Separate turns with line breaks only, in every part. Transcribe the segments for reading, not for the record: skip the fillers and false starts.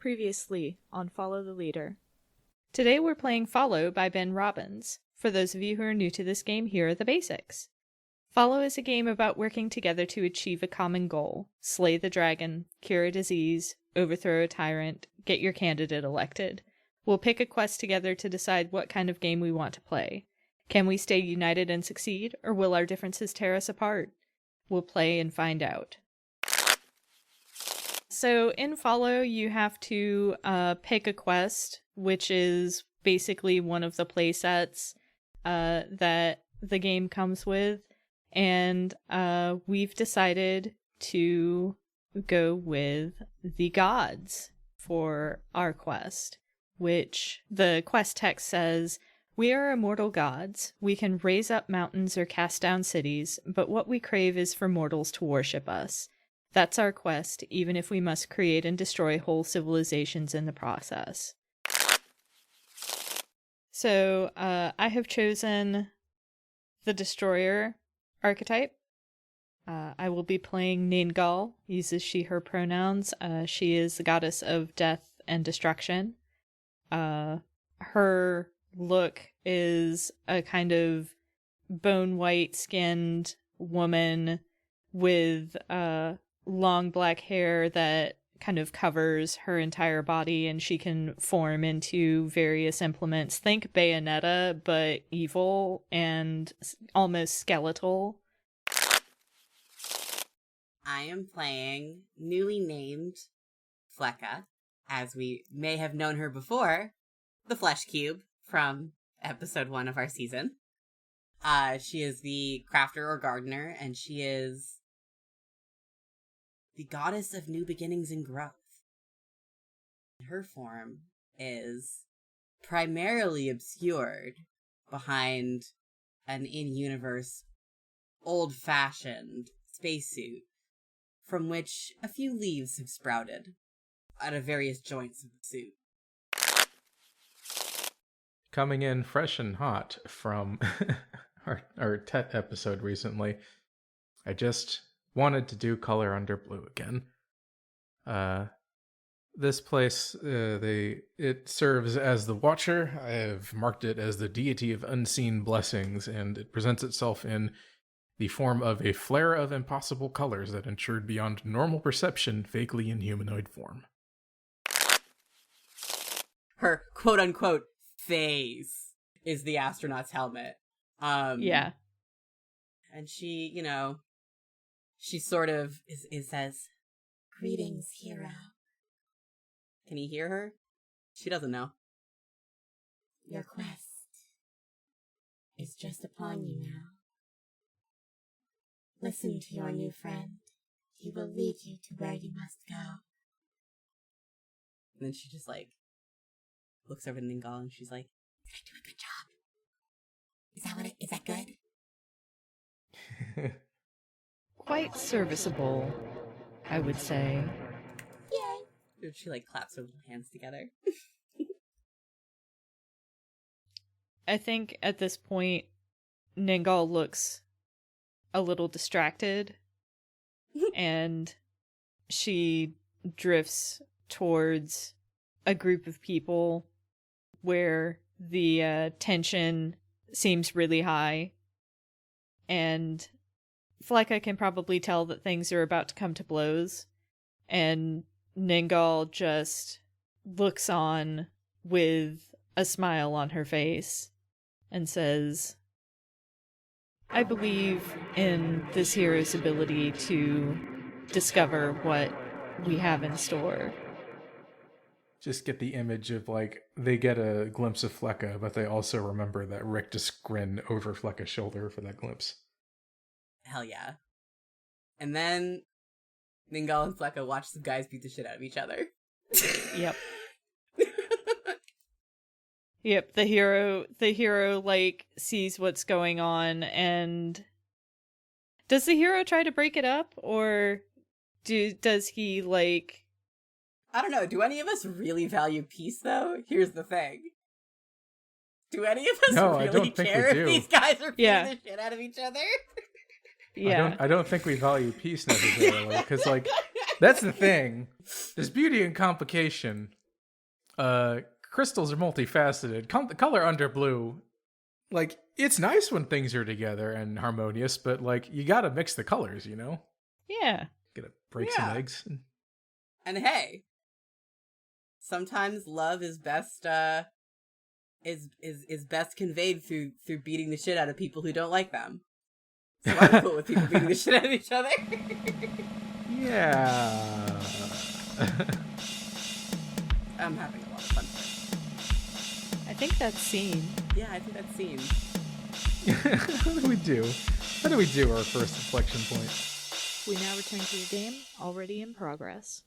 Previously on Follow the Leader. Today we're playing Follow by Ben Robbins. For those of you who are new to this game, here are the basics. Follow is a game about working together to achieve a common goal. Slay the dragon, cure a disease, overthrow a tyrant, get your candidate elected. We'll pick a quest together to decide what kind of game we want to play. Can we stay united and succeed, or will our differences tear us apart? We'll play and find out. So in Follow, you have to pick a quest, which is basically one of the play sets that the game comes with. And we've decided to go with the gods for our quest, which the quest text says, "We are immortal gods. We can raise up mountains or cast down cities, but what we crave is for mortals to worship us. That's our quest, even if we must create and destroy whole civilizations in the process." So I have chosen the Destroyer archetype. I will be playing Ningal, uses she, her pronouns. She is the goddess of death and destruction. Her look is a kind of bone white skinned woman with long black hair that kind of covers her entire body, and she can form into various implements. Think Bayonetta, but evil and almost skeletal.
I am playing newly named Flecka, as we may have known her before, the Flesh Cube from episode 1 of our season. She is the crafter or gardener, and she is the goddess of new beginnings and growth. Her form is primarily obscured behind an in-universe, old-fashioned spacesuit from which a few leaves have sprouted out of various joints of the suit.
Coming in fresh and hot from our Tet episode recently, I just wanted to do Color Under Blue again. This place, it serves as the Watcher. I have marked it as the deity of unseen blessings, and it presents itself in the form of a flare of impossible colors that intrude beyond normal perception, vaguely in humanoid form.
Her quote-unquote face is the astronaut's helmet.
Yeah.
And she, she sort of says, "Greetings, hero." Can you hear her? She doesn't know.
"Your quest is just upon you now. Listen to your new friend. He will lead you to where you must go."
And then she just, looks over to Ningal and she's like,
"Did I do a good job? Is that good?"
Quite serviceable, I would say.
Yay!
She, claps her little hands together.
I think at this point, Ningal looks a little distracted, and she drifts towards a group of people where the tension seems really high, and Flecka can probably tell that things are about to come to blows, and Ningal just looks on with a smile on her face and says, "I believe in this hero's ability to discover what we have in store."
Just get the image of, they get a glimpse of Flecka, but they also remember that Rick just grinned over Flecka's shoulder for that glimpse.
Hell yeah. And then Ningal and Flecka watch some guys beat the shit out of each other.
Yep. Yep, the hero sees what's going on, and does the hero try to break it up, or does he
I don't know, do any of us really value peace though? Here's the thing. Do any of us really care if these guys are beating the shit out of each other?
Yeah.
I don't think we value peace necessarily, because That's the thing. There's beauty and complication. Crystals are multifaceted. The color under blue, like, it's nice when things are together and harmonious, but, like, you gotta mix the colors, you know?
Yeah.
Gotta break some eggs.
And hey, sometimes love is best is best conveyed through beating the shit out of people who don't like them. So I'm cool with people beating the shit out of each other.
Yeah.
I'm having a lot of fun with it.
I think that's scene.
Yeah, I think that's scene.
How do we do? How do we do our first inflection point?
We now return to your game, already in progress.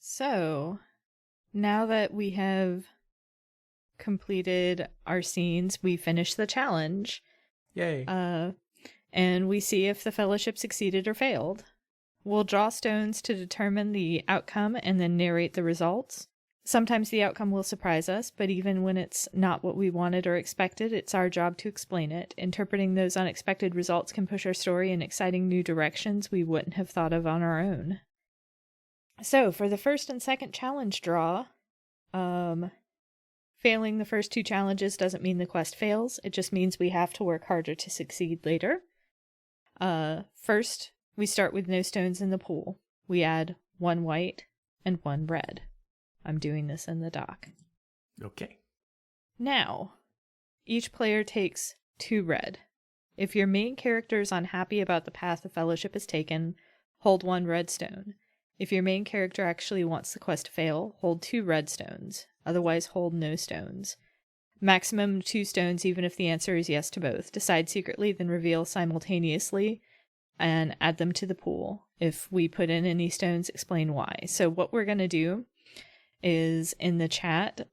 So, now that we have completed our scenes, we finish the challenge.
Yay.
And we see if the fellowship succeeded or failed. We'll draw stones to determine the outcome and then narrate the results. Sometimes the outcome will surprise us, but even when it's not what we wanted or expected, it's our job to explain it. Interpreting those unexpected results can push our story in exciting new directions we wouldn't have thought of on our own. So, for the first and second challenge draw, failing the first two challenges doesn't mean the quest fails. It just means we have to work harder to succeed later. First, we start with no stones in the pool. We add 1 white and 1 red. I'm doing this in the dock.
Okay.
Now, each player takes 2 red. If your main character is unhappy about the path the fellowship has taken, hold 1 red stone. If your main character actually wants the quest to fail, hold 2 red stones. Otherwise, hold no stones. Maximum 2 stones even if the answer is yes to both. Decide secretly, then reveal simultaneously, and add them to the pool. If we put in any stones, explain why. So what we're going to do is in the chat,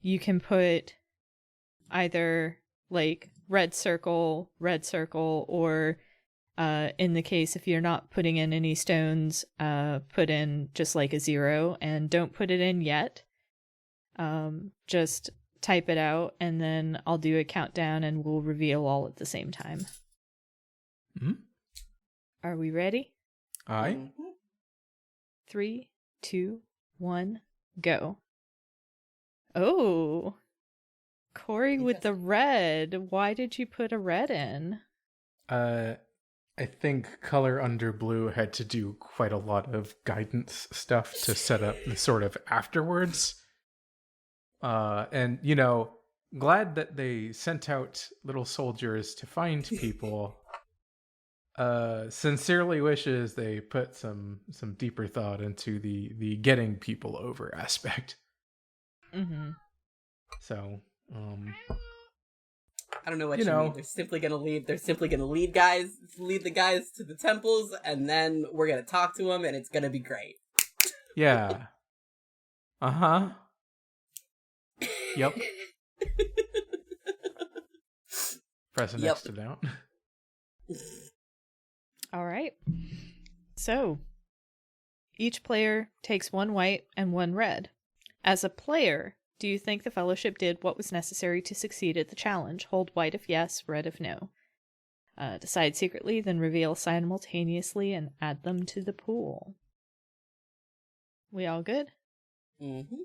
you can put either like red circle, or in the case if you're not putting in any stones, put in just like a 0 and don't put it in yet. Just type it out and then I'll do a countdown and we'll reveal all at the same time.
Mm-hmm.
Are we ready?
Aye.
3, 2, 1, go. Oh, Cory with the red. Why did you put a red in?
I think color under blue had to do quite a lot of guidance stuff to set up the sort of afterwards. And, you know, glad that they sent out little soldiers to find people. Sincerely wishes they put some deeper thought into the getting people over aspect.
Mm-hmm.
So,
I don't know what you mean. They're simply gonna lead. They're simply gonna lead the guys to the temples, and then we're gonna talk to them, and it's gonna be great.
Yeah. Uh-huh. Yep. Press an X to down.
All right. So, each player takes 1 white and 1 red. As a player, do you think the fellowship did what was necessary to succeed at the challenge? Hold white if yes, red if no. Decide secretly, then reveal simultaneously and add them to the pool. We all good?
Mm-hmm.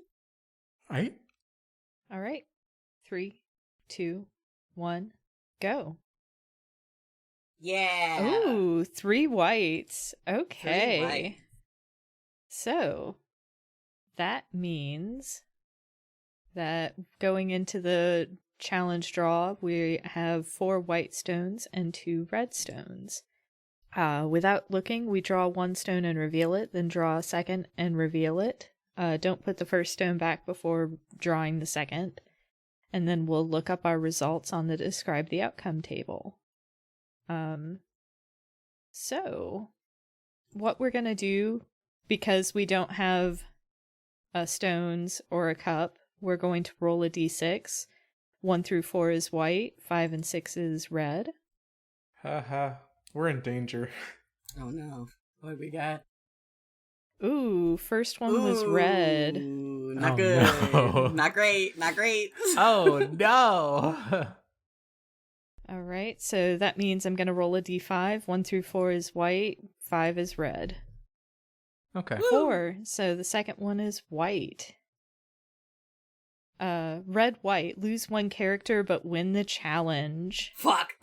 Right?
All right. 3, 2, 1, go.
Yeah.
Ooh, 3 whites. Okay.
3 whites.
So, that means that going into the challenge draw, we have 4 white stones and 2 red stones. Without looking, we draw one stone and reveal it, then draw a second and reveal it. Don't put the first stone back before drawing the second. And then we'll look up our results on the describe the outcome table. So, what we're going to do, because we don't have stones or a cup, we're going to roll a d6. 1 through 4 is white, 5 and 6 is red.
Haha, we're in danger.
Oh no. What we got?
Ooh, first one was red.
Not
Oh,
good.
no.
Not great. Not great.
Oh no!
All right, so that means I'm going to roll a d5. 1 through 4 is white, 5 is red.
Okay.
4, so the second one is white. Red, white, lose 1 character but win the challenge.
Fuck.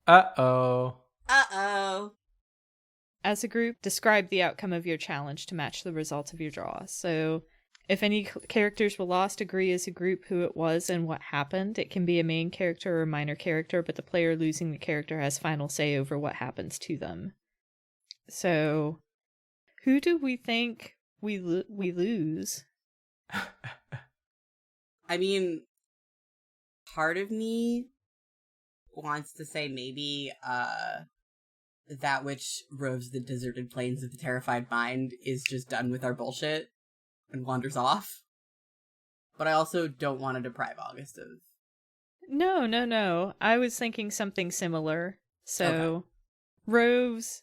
Uh-oh.
Uh-oh.
As a group, describe the outcome of your challenge to match the results of your draw. So, if any characters were lost, agree as a group who it was and what happened. It can be a main character or a minor character, but the player losing the character has final say over what happens to them. So, who do we think we lose?
I mean, part of me wants to say maybe that which roves the deserted plains of the terrified mind is just done with our bullshit and wanders off. But I also don't want to deprive August of...
No. I was thinking something similar. So, Rose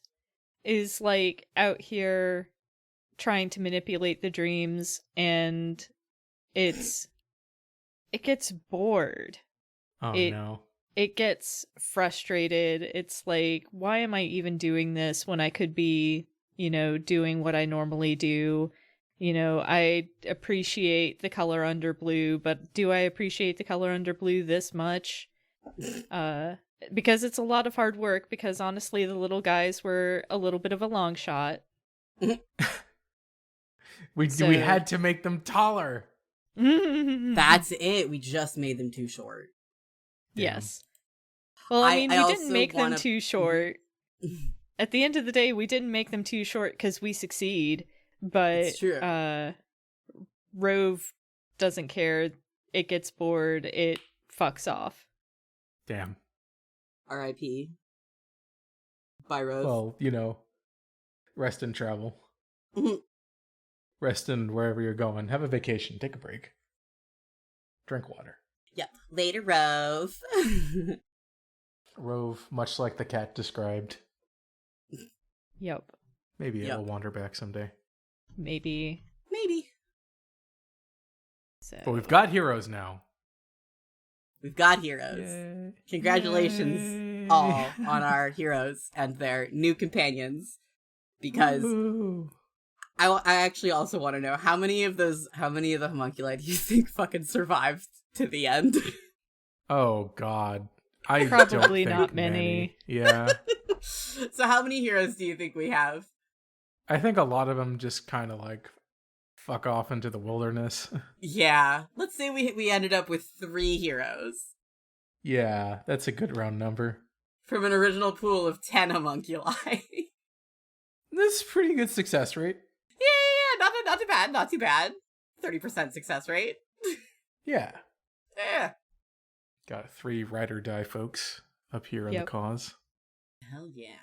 is like out here trying to manipulate the dreams, and it gets bored.
Oh no.
It gets frustrated. It's like, why am I even doing this when I could be, doing what I normally do? I appreciate the color under blue, but do I appreciate the color under blue this much? Because it's a lot of hard work, because honestly, the little guys were a little bit of a long shot.
We had to make them taller.
That's it. We just made them too short.
Yes. Well, I mean, we didn't make them too short. At the end of the day, we didn't make them too short because we succeed. But
It's true.
Rove doesn't care. It gets bored. It fucks off.
Damn.
R.I.P. Bye, Rose.
Well, rest and travel. Rest in wherever you're going. Have a vacation. Take a break. Drink water.
Yep. Later, Rove.
Rove, much like the cat described.
Yep.
Maybe it'll wander back someday.
Maybe. So.
But we've got heroes now.
We've got heroes.
Yay.
Congratulations all on our heroes and their new companions. Because I actually also want to know how many of the homunculi do you think fucking survived to the end?
Oh God. I
Probably
don't think
not many.
Yeah.
So how many heroes do you think we have?
I think a lot of them just kind of like fuck off into the wilderness.
Yeah. Let's say we ended up with 3 heroes.
Yeah, that's a good round number.
From an original pool of 10 homunculi.
This is a pretty good success rate.
Yeah. Not too bad. 30% success rate.
Yeah.
Yeah.
Got 3 ride or die folks up here in the cause.
Hell yeah.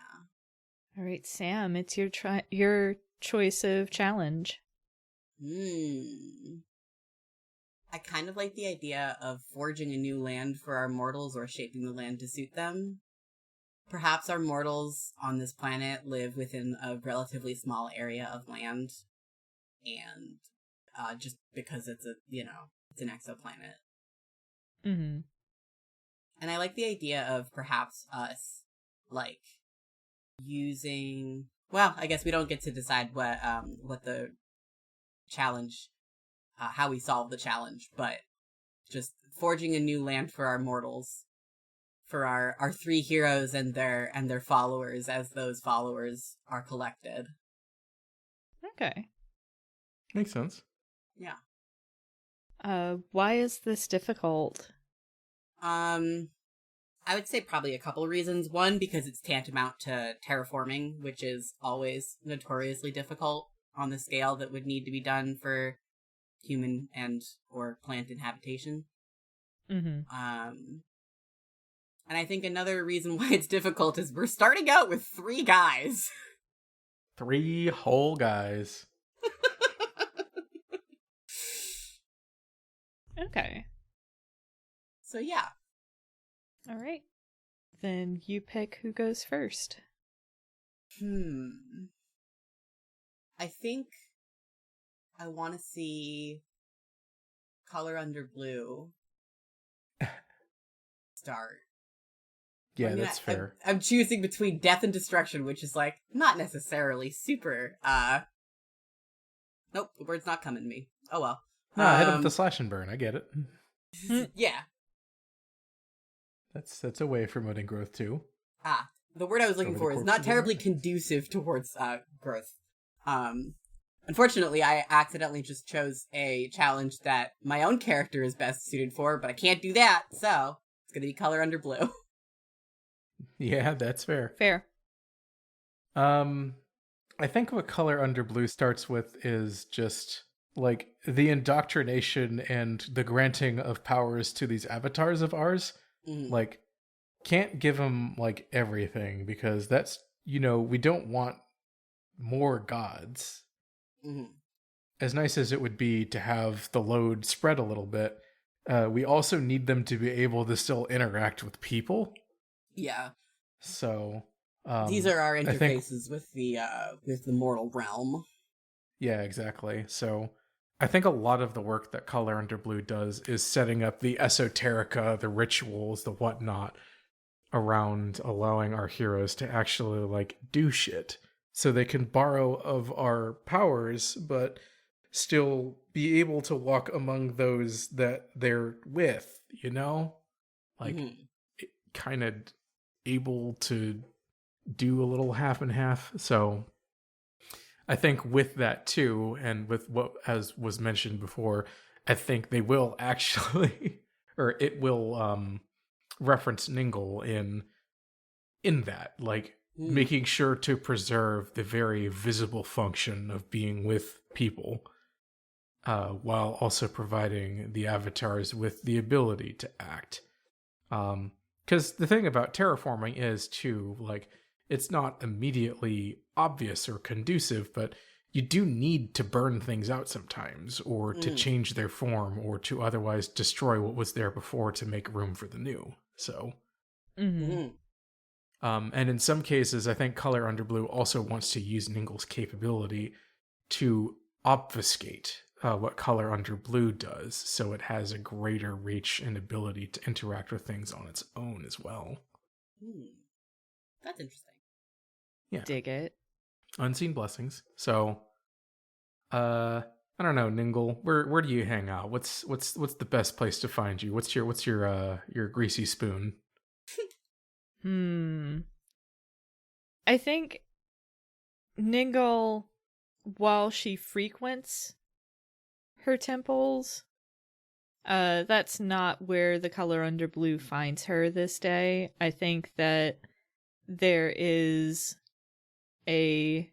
All right, Sam, it's your choice of challenge.
I kind of like the idea of forging a new land for our mortals or shaping the land to suit them. Perhaps our mortals on this planet live within a relatively small area of land, and just because it's an exoplanet.
Mm-hmm.
And I like the idea of perhaps us, like, using... Well, I guess we don't get to decide what the challenge, how we solve the challenge, but just forging a new land for our mortals, for our 3 heroes and their followers, as those followers are collected.
Okay.
Makes sense.
Yeah.
Why is this difficult?
I I would say probably a couple of reasons. One, because it's tantamount to terraforming, which is always notoriously difficult on the scale that would need to be done for human and or plant inhabitation.
Mm-hmm.
And I think another reason why it's difficult is we're starting out with 3 guys.
3 whole guys.
Okay.
So yeah.
All right. Then you pick who goes first.
I think I want to see Color Under Blue start.
Yeah,
I mean,
that's fair.
I'm choosing between Death and Destruction, which is like not necessarily super. Nope, the word's not coming to me. Oh well.
No, hit him with the slash and burn. I get it.
Yeah.
That's a way of promoting growth too.
The word I was looking for is not terribly conducive towards growth. Unfortunately, I accidentally just chose a challenge that my own character is best suited for, but I can't do that, so it's going to be Color Under Blue.
Yeah, that's fair.
Fair.
I think what Color Under Blue starts with is just like the indoctrination and the granting of powers to these avatars of ours. Like, can't give them like everything because that's, we don't want more gods. As nice as it would be to have the load spread a little bit, we also need them to be able to still interact with people.
Yeah.
So
these are our interfaces with the mortal realm.
Yeah, exactly. So I think a lot of the work that Color Under Blue does is setting up the esoterica, the rituals, the whatnot around allowing our heroes to actually like do shit. So they can borrow of our powers, but still be able to walk among those that they're with, Like, kind of able to do a little half and half. So I think with that too, and with what as was mentioned before, I think they will actually, or it will reference Ningle in that, like making sure to preserve the very visible function of being with people, while also providing the avatars with the ability to act. Because the thing about terraforming is too, like, it's not immediately obvious or conducive, but you do need to burn things out sometimes, or to change their form, or to otherwise destroy what was there before to make room for the new. So, and in some cases, I think Color Under Blue also wants to use Ningle's capability to obfuscate what Color Under Blue does, so it has a greater reach and ability to interact with things on its own as well.
That's interesting.
Yeah.
Dig it.
Unseen blessings. So, I don't know, Ningle. Where do you hang out? What's the best place to find you? What's your greasy spoon?
I think Ningle, while she frequents her temples, that's not where the Color Under Blue finds her this day. I think that there is a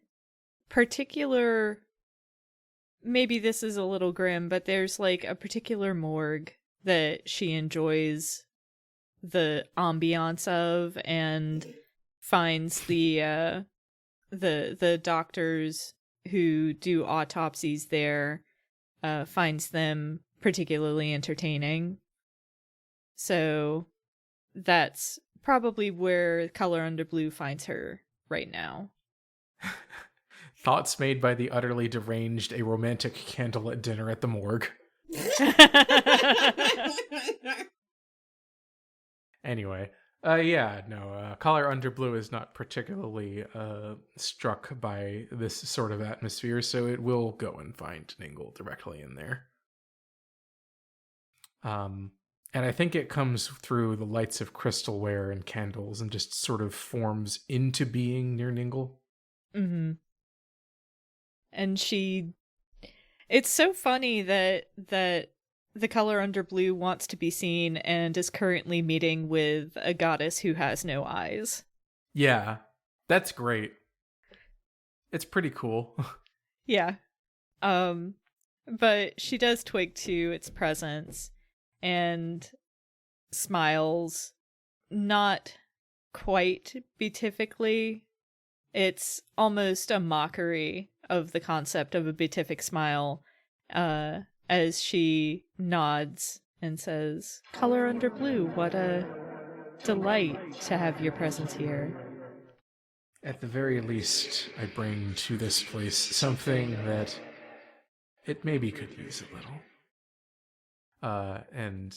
particular, maybe this is a little grim, but there's like a particular morgue that she enjoys the ambiance of, and finds the doctors who do autopsies there, finds them particularly entertaining. So that's probably where Color Under Blue finds her right now.
Thoughts made by the utterly deranged, a romantic candlelit dinner at the morgue. Anyway, Color Under Blue is not particularly struck by this sort of atmosphere, so it will go and find Ningle directly in there. And I think it comes through the lights of crystalware and candles and just sort of forms into being near Ningle.
And it's so funny that the color under blue wants to be seen and is currently meeting with a goddess who has no eyes.
Yeah, that's great. It's pretty cool.
Yeah. But she does twig to its presence and smiles, not quite beatifically. It's almost a mockery of the concept of a beatific smile, as she nods and says, "Color under blue, what a delight to have your presence here."
At the very least, I bring to this place something that it maybe could use a little. And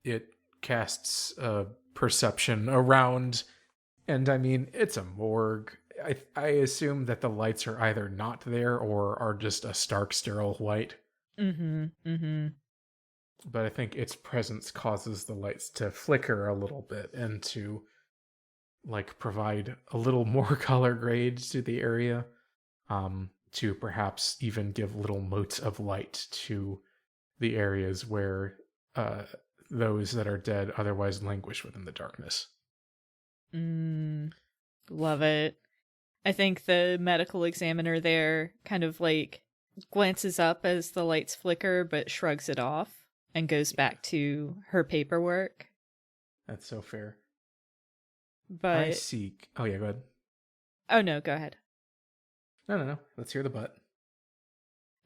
it casts a perception around, and I mean, it's a morgue. I assume that the lights are either not there or are just a stark, sterile white. But I think its presence causes the lights to flicker a little bit and to provide a little more color grade to the area, to perhaps even give little motes of light to the areas where those that are dead otherwise languish within the darkness.
Love it. I think the medical examiner there kind of glances up as the lights flicker, but shrugs it off and goes back to her paperwork.
That's so fair.
But
I seek... Oh, yeah, go ahead.
Oh, no, go ahead.
No. Let's hear the butt.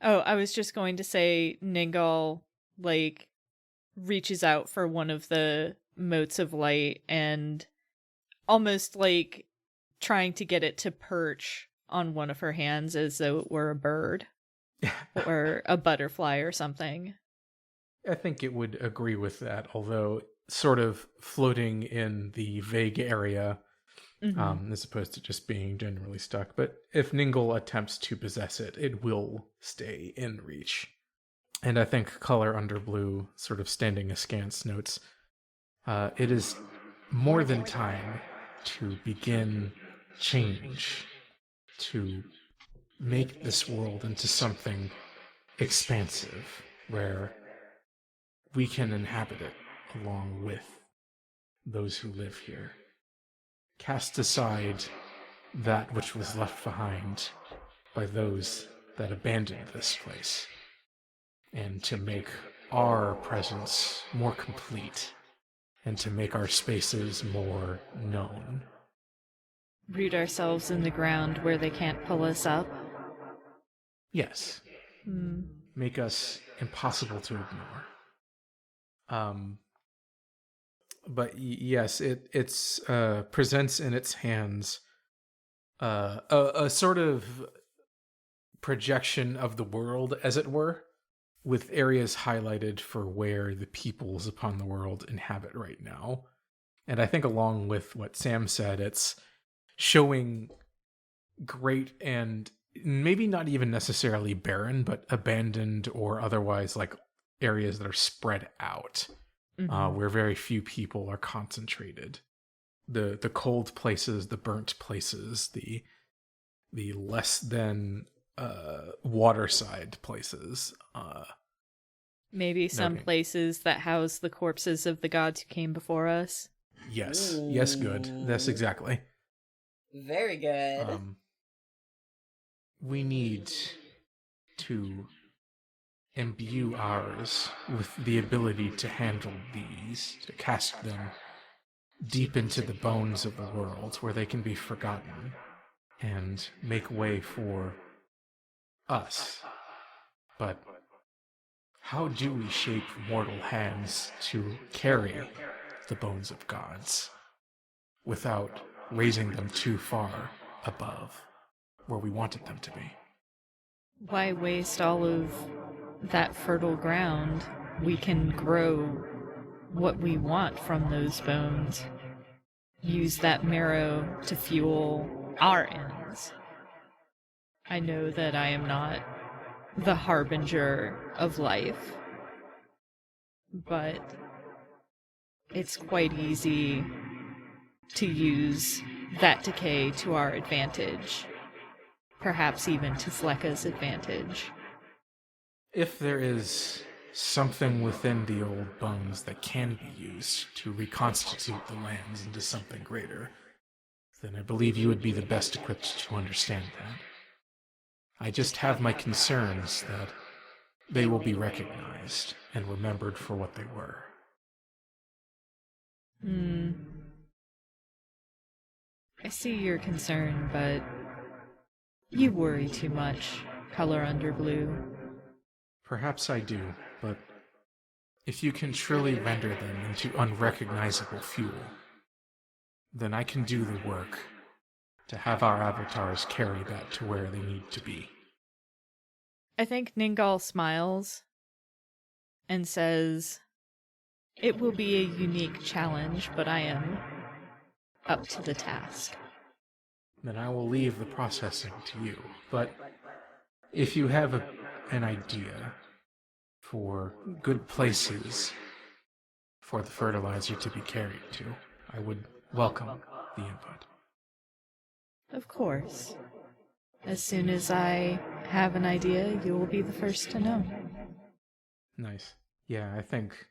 Oh, I was just going to say Ningal, reaches out for one of the motes of light and almost trying to get it to perch on one of her hands as though it were a bird or a butterfly or something.
I think it would agree with that, although sort of floating in the vague area, as opposed to just being generally stuck. But if Ningal attempts to possess it, it will stay in reach. And I think Color Under Blue, sort of standing askance, notes, it is more than time to begin change, to make this world into something expansive, where we can inhabit it along with those who live here. Cast aside that which was left behind by those that abandoned this place, and to make our presence more complete, and to make our spaces more known.
Root ourselves in the ground where they can't pull us up.
Yes. Make us impossible to ignore. But yes, it's presents in its hands a sort of projection of the world, as it were, with areas highlighted for where the peoples upon the world inhabit right now. And I think along with what Sam said, it's showing great and maybe not even necessarily barren, but abandoned or otherwise areas that are spread out, where very few people are concentrated. The cold places, the burnt places, the less than waterside places.
Maybe some places that house the corpses of the gods who came before us.
Yes. Yes, good. That's exactly.
Very good.
We need to imbue ours with the ability to handle these, to cast them deep into the bones of the world where they can be forgotten and make way for us. But how do we shape mortal hands to carry the bones of gods without raising them too far above where we wanted them to be?
Why waste all of that fertile ground? We can grow what we want from those bones. Use that marrow to fuel our ends. I know that I am not the harbinger of life, but it's quite easy to use that decay to our advantage, perhaps even to Flecka's advantage.
If there is something within the old bones that can be used to reconstitute the lands into something greater, then I believe you would be the best equipped to understand that. I just have my concerns that they will be recognized and remembered for what they were.
I see your concern, but you worry too much, Color Under Blue.
Perhaps I do, but if you can truly render them into unrecognizable fuel, then I can do the work to have our avatars carry that to where they need to be.
I think Ningal smiles and says, "It will be a unique challenge, but I am up to the task."
Then I will leave the processing to you. But if you have an idea for good places for the fertilizer to be carried to, I would welcome the input.
Of course. As soon as I have an idea, you will be the first to know.
Nice. Yeah, I think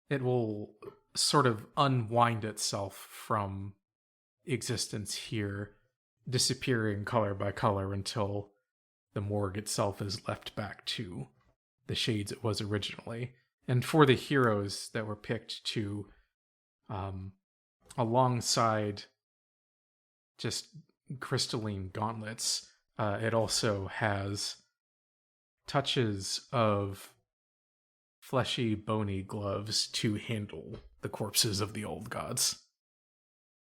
it will sort of unwind itself from existence here, disappearing color by color until the morgue itself is left back to the shades it was originally. And for the heroes that were picked to, alongside just crystalline gauntlets, it also has touches of fleshy, bony gloves to handle the corpses of the old gods.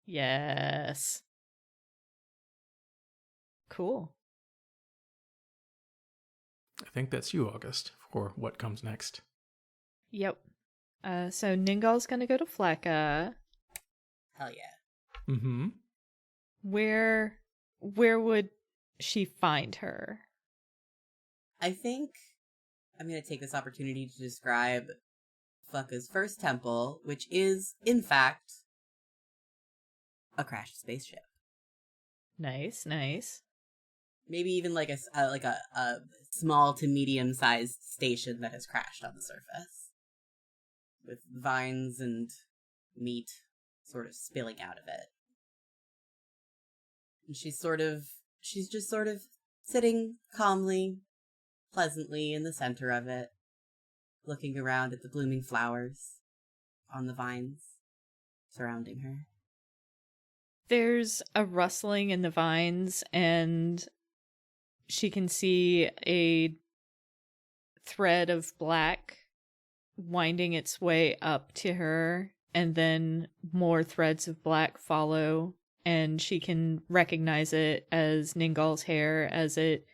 Yes. Cool.
I think that's you, August, for what comes next.
Yep. So Ningal's gonna go to Flecka.
Hell yeah.
Mm-hmm.
Where would she find her?
I think I'm going to take this opportunity to describe Flecka's first temple, which is, in fact, a crashed spaceship.
Nice, nice.
Maybe even like a small to medium-sized station that has crashed on the surface, with vines and meat sort of spilling out of it. And she's just sort of sitting calmly, pleasantly in the center of it, looking around at the blooming flowers on the vines surrounding her.
There's a rustling in the vines, and she can see a thread of black winding its way up to her, and then more threads of black follow, and she can recognize it as Ningal's hair as it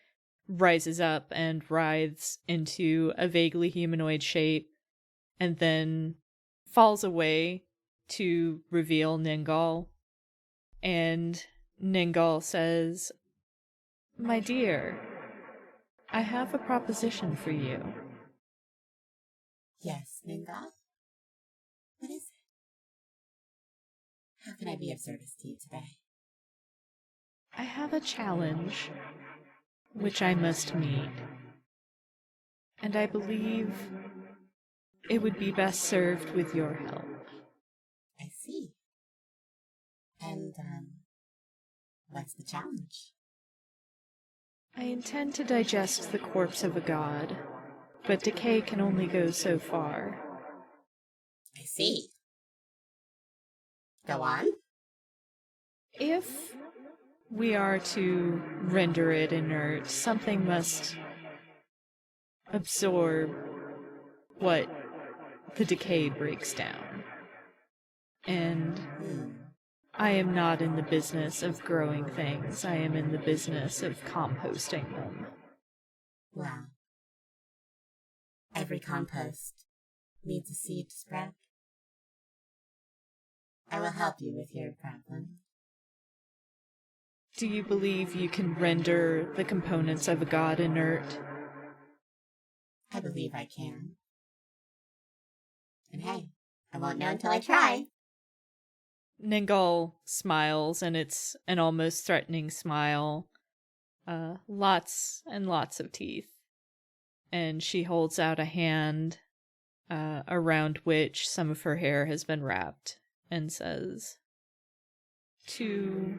rises up and writhes into a vaguely humanoid shape, and then falls away to reveal Ningal. And Ningal says, "My dear, I have a proposition for you."
Yes, Ningal? What is it? How can I be of service to you today?
I have a challenge which I must meet, and I believe it would be best served with your help.
I see. And, what's the challenge?
I intend to digest the corpse of a god, but decay can only go so far.
I see. Go on.
If we are to render it inert, something must absorb what the decay breaks down. And I am not in the business of growing things. I am in the business of composting them.
Well, every compost needs a seed to sprout. I will help you with your problem.
Do you believe you can render the components of a god inert?
I believe I can. And hey, I won't know until I try.
Ningal smiles, and it's an almost threatening smile. Lots and lots of teeth. and she holds out a hand around which some of her hair has been wrapped and says, "To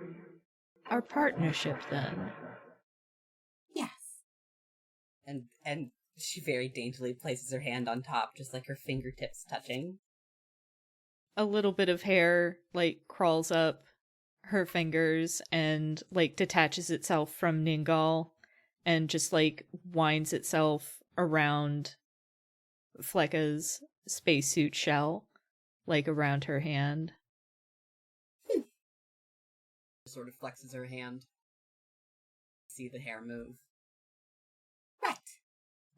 our partnership, then."
Yes. And she very daintily places her hand on top, just like her fingertips touching.
A little bit of hair, like, crawls up her fingers and, like, detaches itself from Ningal and just, like, winds itself around Flecka's spacesuit shell, like, around her hand.
Sort of flexes her hand. See the hair move. Right.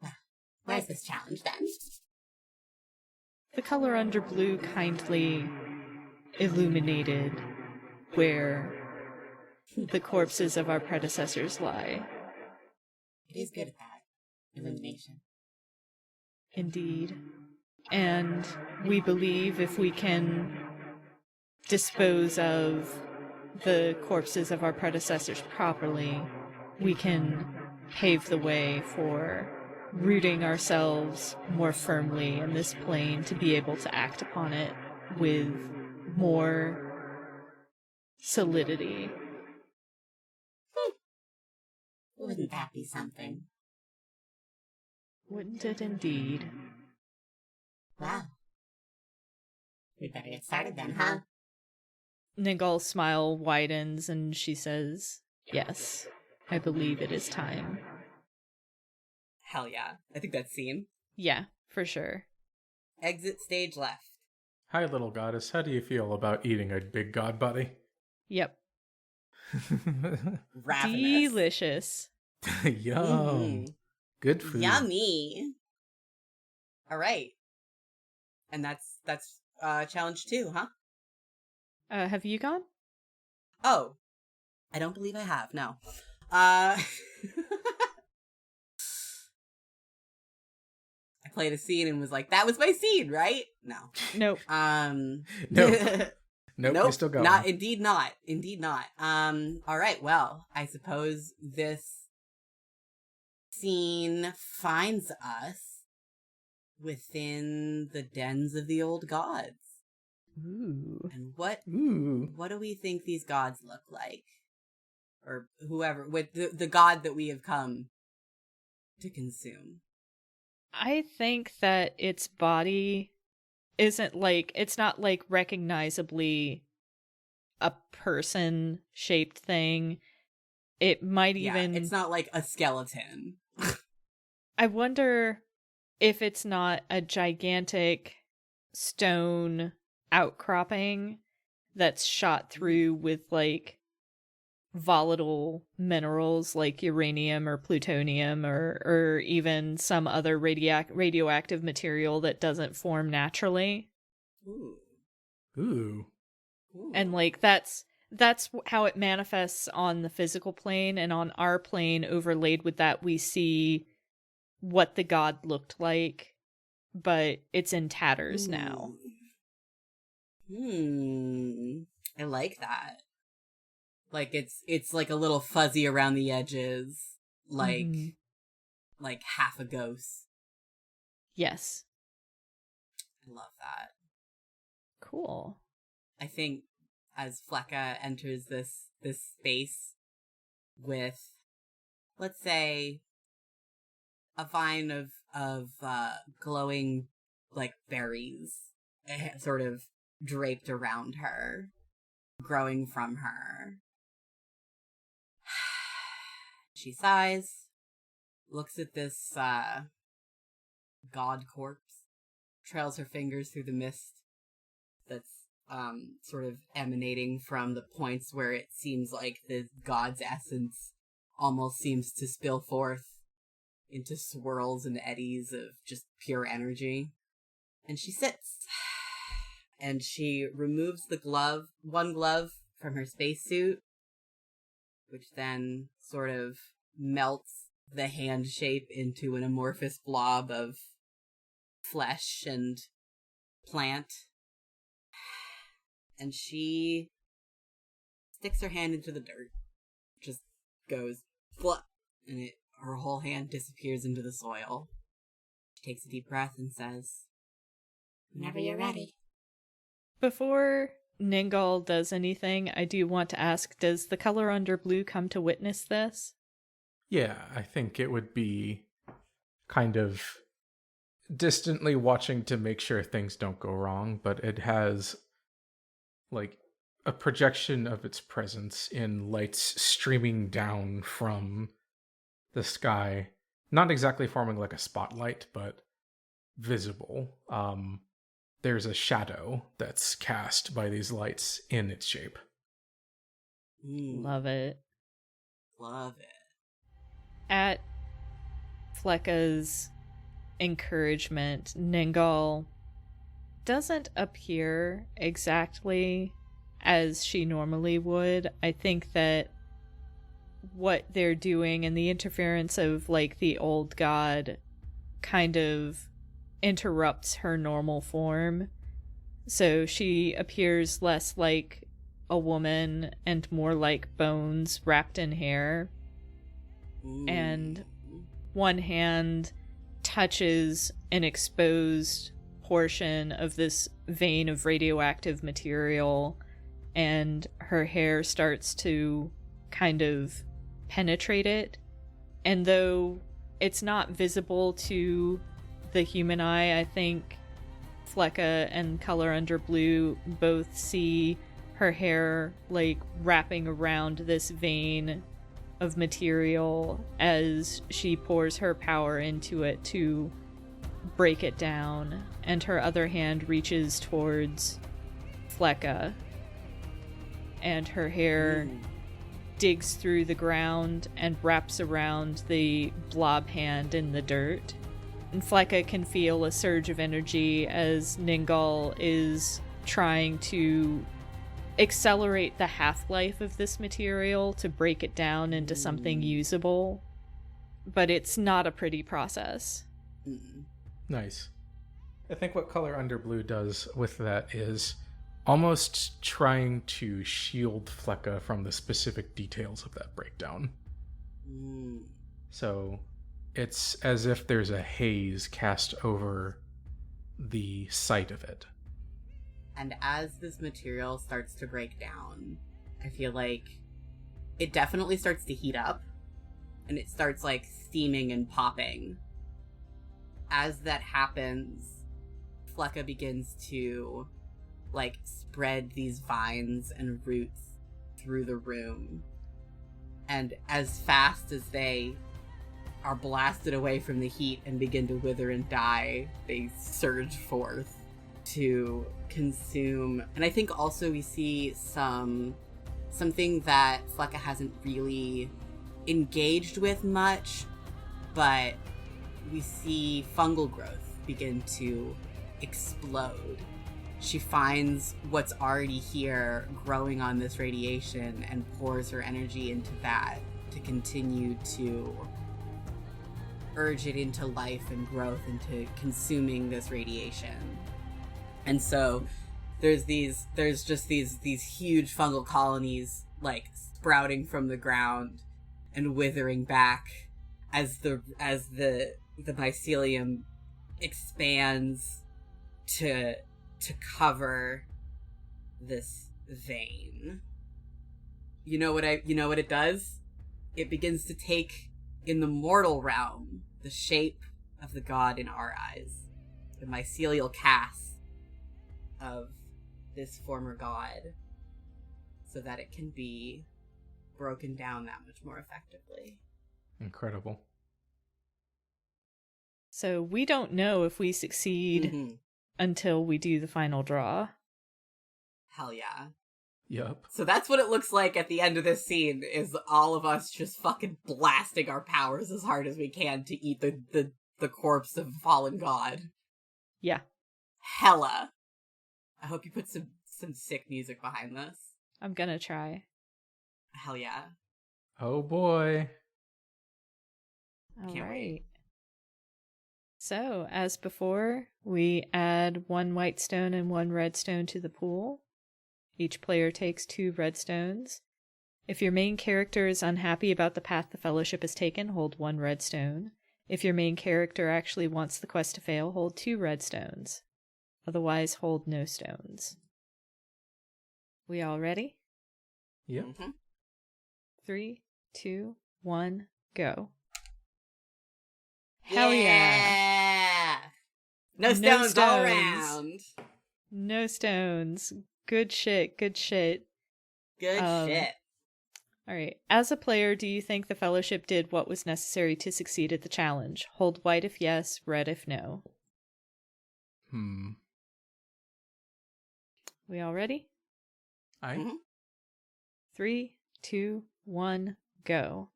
Well, where's this challenge then?
The color under blue kindly illuminated where the corpses of our predecessors lie.
It is good at that. Illumination.
Indeed. And we believe if we can dispose of the corpses of our predecessors properly, we can pave the way for rooting ourselves more firmly in this plane to be able to act upon it with more solidity.
Wouldn't that be something?
Wouldn't it indeed?
Well, we'd better get started then, huh?
Ningal's smile widens and she says, "Yes, I believe it is time."
Hell yeah. I think that's scene.
Yeah, for sure.
Exit stage left.
Hi, little goddess. How do you feel about eating a big god body?
Yep.
Ravenous.
Delicious.
Yum.
Mhm.
Good food.
Yummy. All right. And that's challenge 2, huh?
Have you gone?
Oh. I don't believe I have, no. I played a scene and was like, that was my scene, right? No.
Nope.
Nope. Nope, we still got
not.
one.
Indeed not. Indeed not. All right, well, I suppose this scene finds us within the dens of the old gods.
Ooh.
And what
Ooh.
do we think these gods look like? Or whoever, with the god that we have come to consume.
I think that its body isn't like, it's not like recognizably a person-shaped thing. It might even...
Yeah, it's not like a skeleton.
I wonder if it's not a gigantic stone outcropping that's shot through with, like, volatile minerals like uranium or plutonium or even some other radioactive material that doesn't form naturally.
Ooh.
Ooh.
Ooh.
And, like, that's how it manifests on the physical plane, and on our plane overlaid with that we see what the god looked like, but it's in tatters now.
I like that. Like it's like a little fuzzy around the edges, like like half a ghost.
Yes.
I love that.
Cool.
I think as Flecka enters this space with, let's say, a vine of glowing like berries sort of draped around her, growing from her. She sighs, looks at this god corpse, trails her fingers through the mist that's sort of emanating from the points where it seems like the god's essence almost seems to spill forth into swirls and eddies of just pure energy. And she sits. And she removes one glove from her spacesuit, which then sort of melts the hand shape into an amorphous blob of flesh and plant. And she sticks her hand into the dirt. Just goes, flop, and her whole hand disappears into the soil. takes a deep breath and says,
Whenever you're ready.
Before Ningal does anything, I do want to ask, does the color under blue come to witness this?
Yeah, I think it would be kind of distantly watching to make sure things don't go wrong, but it has like a projection of its presence in lights streaming down from the sky, not exactly forming like a spotlight, but visible. There's a shadow that's cast by these lights in its shape.
Love it.
Love it.
At Flecka's encouragement, Ningal doesn't appear exactly as she normally would. I think that what they're doing and the interference of like the old god kind of interrupts her normal form. So she appears less like a woman and more like bones wrapped in hair. And one hand touches an exposed portion of this vein of radioactive material, and her hair starts to kind of penetrate it. And though it's not visible to the human eye, I think Flecka and Color Under Blue both see her hair like wrapping around this vein of material as she pours her power into it to break it down, and her other hand reaches towards Flecka, and her hair digs through the ground and wraps around the blob hand in the dirt. And Flecka can feel a surge of energy as Ningal is trying to accelerate the half-life of this material to break it down into something usable. But it's not a pretty process.
Nice. I think what Color Under Blue does with that is almost trying to shield Flecka from the specific details of that breakdown. So it's as if there's a haze cast over the site of it.
And as this material starts to break down, I feel like it definitely starts to heat up, and it starts like steaming and popping. As that happens, Flecka begins to like spread these vines and roots through the room. And as fast as they are blasted away from the heat and begin to wither and die, they surge forth to consume. And I think also we see something that Flecka hasn't really engaged with much, but we see fungal growth begin to explode. She finds what's already here growing on this radiation and pours her energy into that to continue to urge it into life and growth, into consuming this radiation. And so there's just these huge fungal colonies like sprouting from the ground and withering back as the mycelium expands to cover this vein. You know what it does? It begins to take, in the mortal realm, the shape of the god in our eyes. The mycelial cast of this former god, so that it can be broken down that much more effectively.
Incredible.
So we don't know if we succeed until we do the final draw.
Hell yeah.
Yup.
So that's what it looks like at the end of this scene, is all of us just fucking blasting our powers as hard as we can to eat the corpse of a fallen god.
Yeah.
Hella. I hope you put some sick music behind this.
I'm gonna try.
Hell yeah.
Oh boy.
Can't wait.
So, as before, we add 1 white stone and 1 red stone to the pool. Each player takes 2 red stones. If your main character is unhappy about the path the Fellowship has taken, hold 1 red stone. If your main character actually wants the quest to fail, hold 2 red stones. Otherwise, hold no stones. We all ready?
Yep.
Mhm.
3, 2, 1, go. Hell yeah!
No stones all around.
No stones. Good shit, good shit.
Good shit.
Alright, as a player, do you think the Fellowship did what was necessary to succeed at the challenge? Hold white if yes, red if no. We all ready?
Aye.
Mhm.
3, 2, 1, go.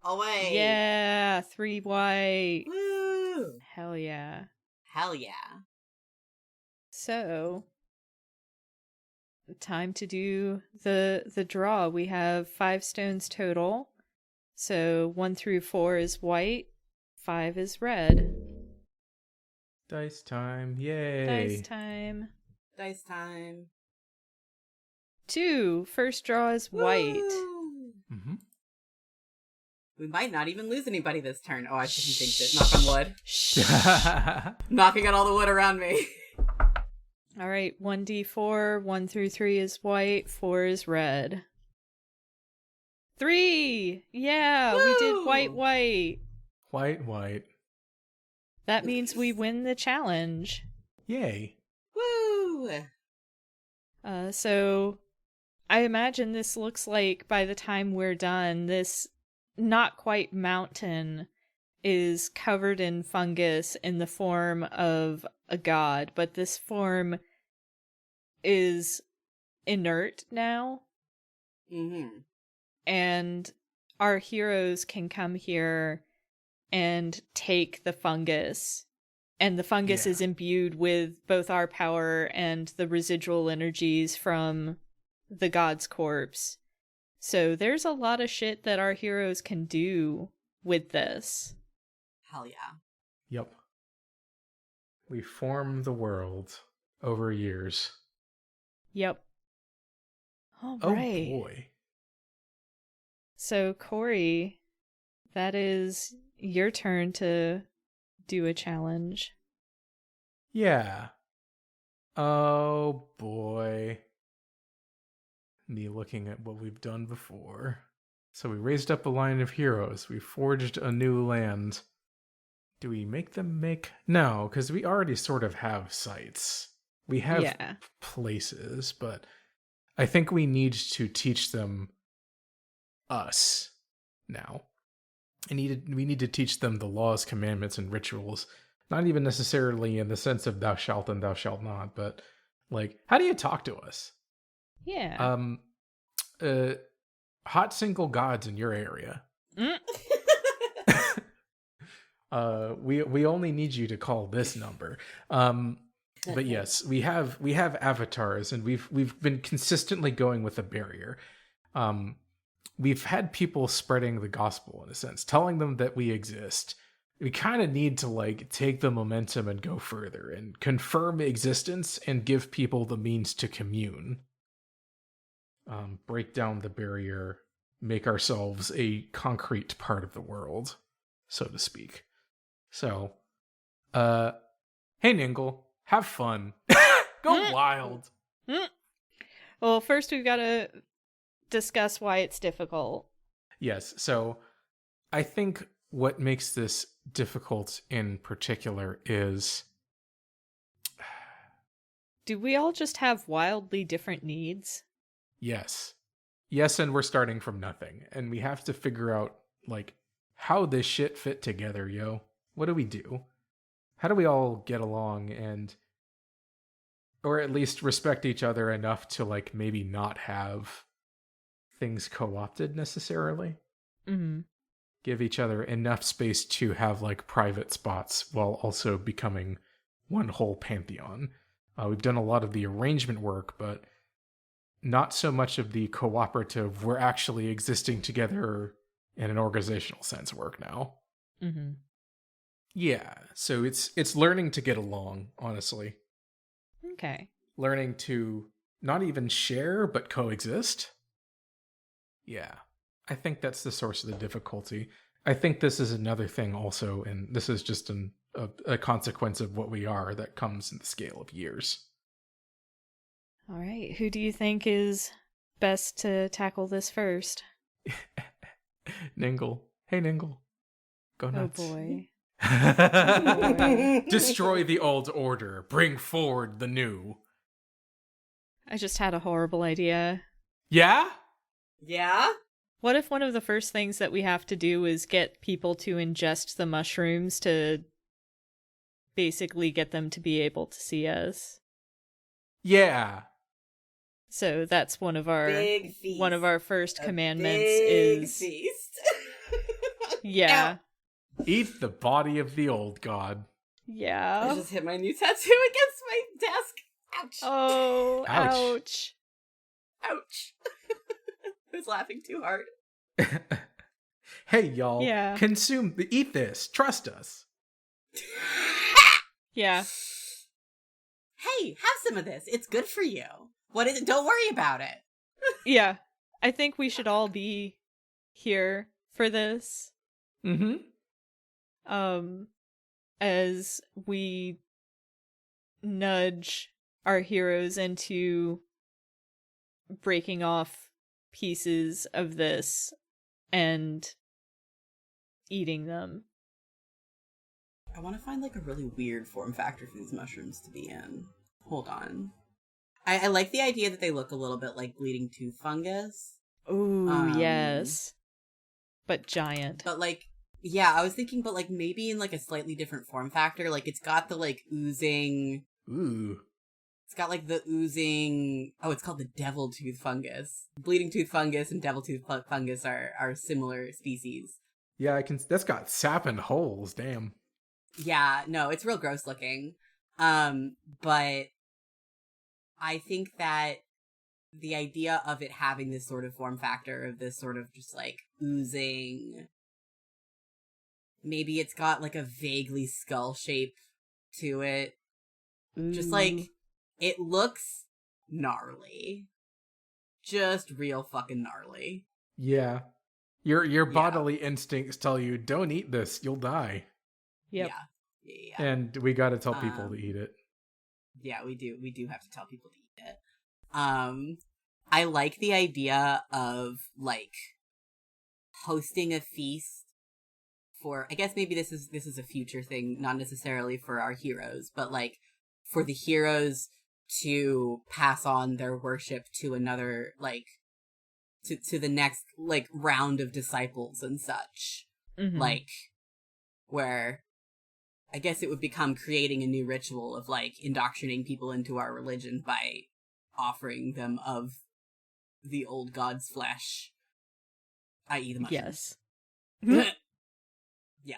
Away.
Yeah, 3 white.
Woo.
Hell yeah.
Hell yeah.
So, time to do the draw. We have 5 stones total. So 1 through 4 is white, 5 is red.
Dice time. Yay.
Dice time.
Dice time.
2. First draw is white.
Woo.
Mm-hmm.
We might not even lose anybody this turn. Oh, I shouldn't jinx it. Knock on wood.
Shh.
Knocking on all the wood around me.
All right, 1d4, 1 through 3 is white, 4 is red. 3! Yeah, we did
Woo!
white, white.
White.
That means we win the challenge.
Yay.
Woo!
So I imagine this looks like by the time we're done, this not quite mountain is covered in fungus in the form of a god, but this form is inert now.
Mm-hmm.
And our heroes can come here and take the fungus. And the fungus is imbued with both our power and the residual energies from the god's corpse. So there's a lot of shit that our heroes can do with this.
Hell yeah.
Yep. We form the world over years.
Yep. All
Oh
right.
boy.
So, Cory, that is your turn to do a challenge.
Yeah. Oh boy. Me looking at what we've done before. So we raised up a line of heroes. We forged a new land. Do we make them make? No, because we already sort of have sites. We have places, but I think we need to teach them us now. We need to teach them the laws, commandments, and rituals. Not even necessarily in the sense of thou shalt and thou shalt not, but like, how do you talk to us?
Yeah.
Hot single gods in your area. We only need you to call this number. But yes, we have avatars, and we've been consistently going with a barrier. We've had people spreading the gospel in a sense, telling them that we exist. We kind of need to like take the momentum and go further and confirm existence and give people the means to commune. Break down the barrier, make ourselves a concrete part of the world, so to speak. So, hey Ningle, have fun. Go wild.
Well, first we've got to discuss why it's difficult.
Yes, so I think what makes this difficult in particular is...
Do we all just have wildly different needs?
Yes. Yes, and we're starting from nothing. And we have to figure out, like, how this shit fit together, yo. What do we do? How do we all get along and... or at least respect each other enough to, like, maybe not have things co-opted necessarily?
Mm-hmm.
Give each other enough space to have, like, private spots while also becoming one whole pantheon. We've done a lot of the arrangement work, but not so much of the cooperative, we're actually existing together in an organizational sense work now.
Mm-hmm.
Yeah, so it's learning to get along, honestly.
Okay.
Learning to not even share, but coexist. Yeah, I think that's the source of the difficulty. I think this is another thing also, and this is just a consequence of what we are that comes in the scale of years.
All right, who do you think is best to tackle this first?
Ningle. Hey, Ningle. Go
Oh
nuts.
boy.
Destroy the old order. Bring forward the new.
I just had a horrible idea.
Yeah?
Yeah?
What if one of the first things that we have to do is get people to ingest the mushrooms to basically get them to be able to see us?
Yeah.
So that's one of our
Big feast.
one of our first
A
commandments
big
is
feast.
yeah.
Eat the body of the old god.
I
Yeah.
just hit my new tattoo against my desk. Ouch.
Oh,
Ouch.
ouch.
Ouch. I was laughing too hard.
Hey, y'all.
Yeah.
Eat this. Trust us.
Yeah.
Hey, have some of this. It's good for you. What is it? Don't worry about it.
Yeah. I think we should all be here for this.
Mm-hmm.
As we nudge our heroes into breaking off pieces of this and eating them.
I want to find like a really weird form factor for these mushrooms to be in. Hold on. I like the idea that they look a little bit like bleeding tooth fungus.
Ooh, yes. But giant.
But like, yeah, I was thinking, but like maybe in like a slightly different form factor. Like it's got the like oozing.
Ooh.
It's got like the oozing. Oh, it's called the devil tooth fungus. Bleeding tooth fungus and devil tooth fungus are similar species.
Yeah, that's got sap and holes, damn.
Yeah, no, it's real gross looking. But I think that the idea of it having this sort of form factor of this sort of just like oozing, maybe it's got like a vaguely skull shape to it. Just like, it looks gnarly. Just real fucking gnarly.
Yeah. Your bodily instincts tell you, don't eat this, you'll die.
Yep.
Yeah.
And we gotta tell people to eat it.
Yeah, we do. We do have to tell people to eat it. I like the idea of like hosting a feast for, I guess maybe this is a future thing, not necessarily for our heroes, but like for the heroes to pass on their worship to another, like to the next like round of disciples and such.
Mm-hmm.
Like where I guess it would become creating a new ritual of like indoctrinating people into our religion by offering them of the old god's flesh, i.e. the mushrooms.
Yes.
Yeah.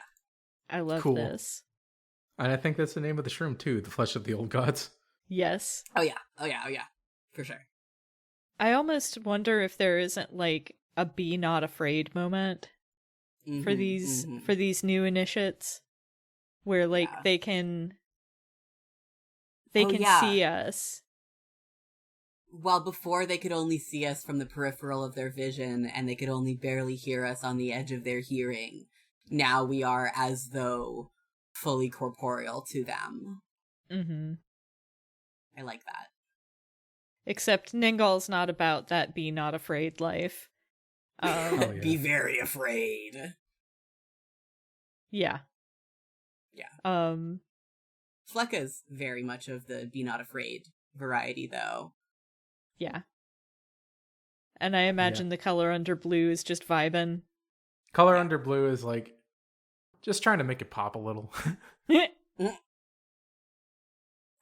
I love
Cool.
this.
And I think that's the name of the shroom too, the flesh of the old gods.
Yes.
Oh yeah. For sure.
I almost wonder if there isn't like a be not afraid moment for these new initiates where like they can see us.
Well, before they could only see us from the peripheral of their vision and they could only barely hear us on the edge of their hearing. Now we are as though fully corporeal to them.
Mm-hmm.
I like that.
Except Ningal's not about that be not afraid life.
Yeah.
Be very afraid.
Yeah.
Yeah. Flecka's very much of the be not afraid variety, though.
Yeah. And I imagine the color under blue is just vibing.
Color under blue is like just trying to make it pop a little.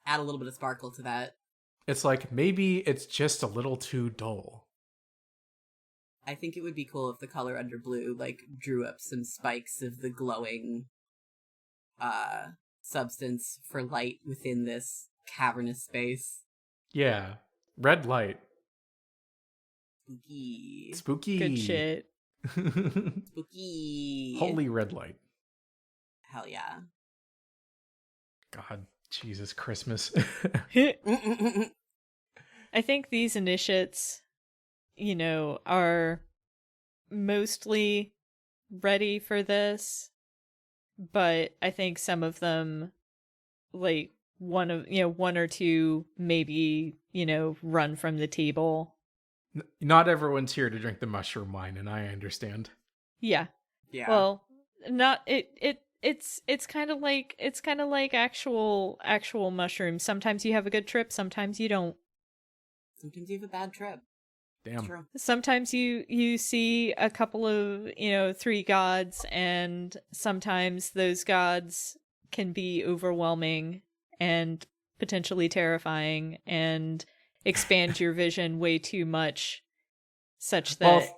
Add a little bit of sparkle to that.
It's like maybe it's just a little too dull.
I think it would be cool if the color under blue like drew up some spikes of the glowing substance for light within this cavernous space.
Yeah. Red light.
Spooky.
Spooky.
Good shit.
Spooky.
Holy red light.
Hell yeah.
God, Jesus, Christmas.
I think these initiates, are mostly ready for this, but I think some of them, like one or two maybe, run from the table.
Not everyone's here to drink the mushroom wine, and I understand.
Yeah.
Yeah.
Well, not it's kind of like actual mushrooms. Sometimes you have a good trip, sometimes you don't.
Sometimes you have a bad trip.
Damn.
True.
Sometimes you see a couple of, 3 gods, and sometimes those gods can be overwhelming and potentially terrifying and expand your vision way too much, such that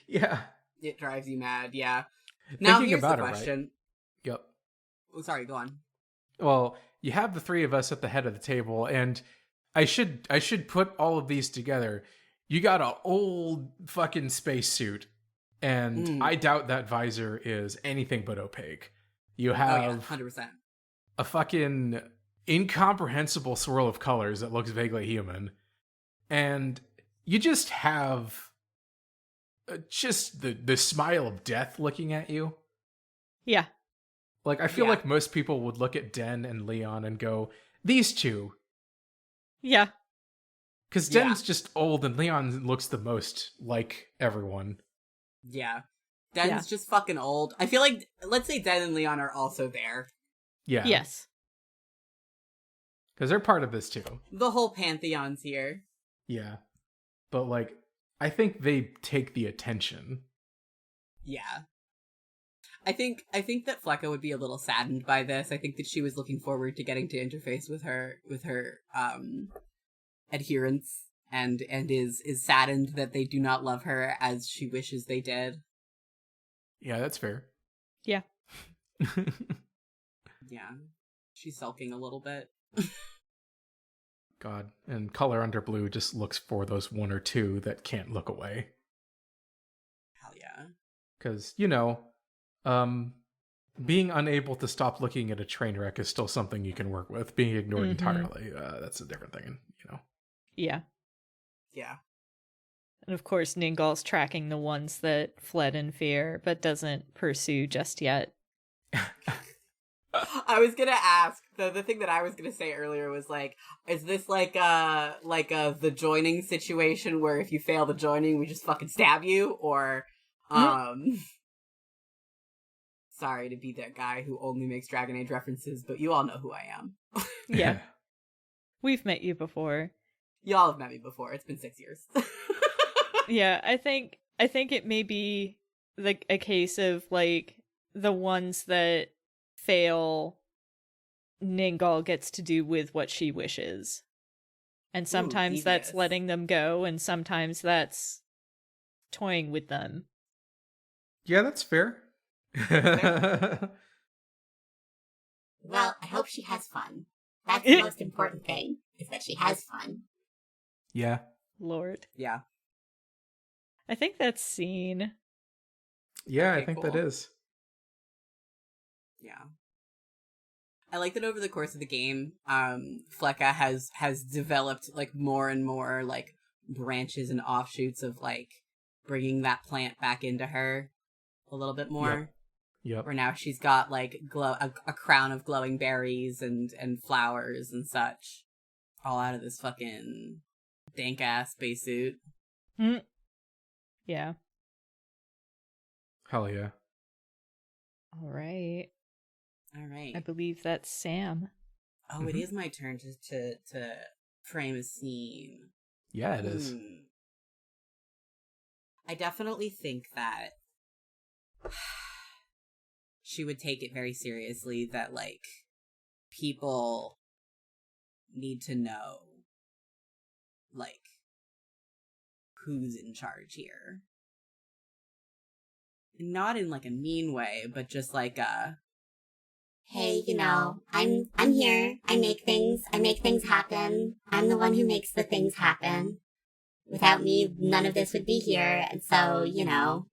Yeah.
It drives you mad, yeah. Now
Thinking
here's the
about it, right?
question.
Yep.
Oh, sorry, go on.
Well, you have the three of us at the head of the table, and I should put all of these together. You got an old fucking spacesuit, and I doubt that visor is anything but opaque. You have
100%.
a fucking incomprehensible swirl of colors that looks vaguely human, and you just have just the smile of death looking at you.
yeah.
Like, I feel like most people would look at Den and Leon and go, these two.
Yeah.
Because Den's just old and Leon looks the most like everyone.
Yeah. Den's just fucking old. I feel like, let's say Den and Leon are also there.
Yeah.
Yes.
Because they're part of this too.
The whole pantheon's here.
Yeah. But, like, I think they take the attention.
Yeah. I think that Flecka would be a little saddened by this. I think that she was looking forward to getting to interface with her adherents, and is saddened that they do not love her as she wishes they did.
Yeah, that's fair.
Yeah.
Yeah. She's sulking a little bit.
God. And Color Under Blue just looks for those one or two that can't look away.
Hell yeah.
Because, being unable to stop looking at a train wreck is still something you can work with. Being ignored entirely, that's a different thing,
Yeah.
Yeah.
And of course, Ningal's tracking the ones that fled in fear, but doesn't pursue just yet.
I was gonna ask, the thing that I was gonna say earlier was like, is this like the joining situation where if you fail the joining, we just fucking stab you? Or, sorry to be that guy who only makes Dragon Age references, but you all know who I am.
Yeah. We've met you before.
Y'all have met me before. It's been 6 years.
Yeah, I think it may be like a case of like the ones that fail, Ningal gets to do with what she wishes. And sometimes that's letting them go, and sometimes that's toying with them.
Yeah, that's fair.
Well, I hope she has fun. That's the most important thing, is that she has fun.
Yeah.
Lord.
Yeah.
I think that's scene.
Yeah,
Okay,
I think
cool.
that is.
Yeah. I like that over the course of the game, Flecka has developed like more and more like branches and offshoots of like bringing that plant back into her a little bit more.
Yep.
Where now she's got like a crown of glowing berries and flowers and such, all out of this fucking dank ass spacesuit.
Yeah.
Hell yeah.
All right.
All right.
I believe that's Sam.
Oh, it is my turn to frame a scene.
Yeah, it is.
I definitely think that she would take it very seriously that, like, people need to know, like, who's in charge here. Not in, like, a mean way, but just like
Hey, I'm here. I make things happen. I'm the one who makes the things happen. Without me, none of this would be here. And so, y'all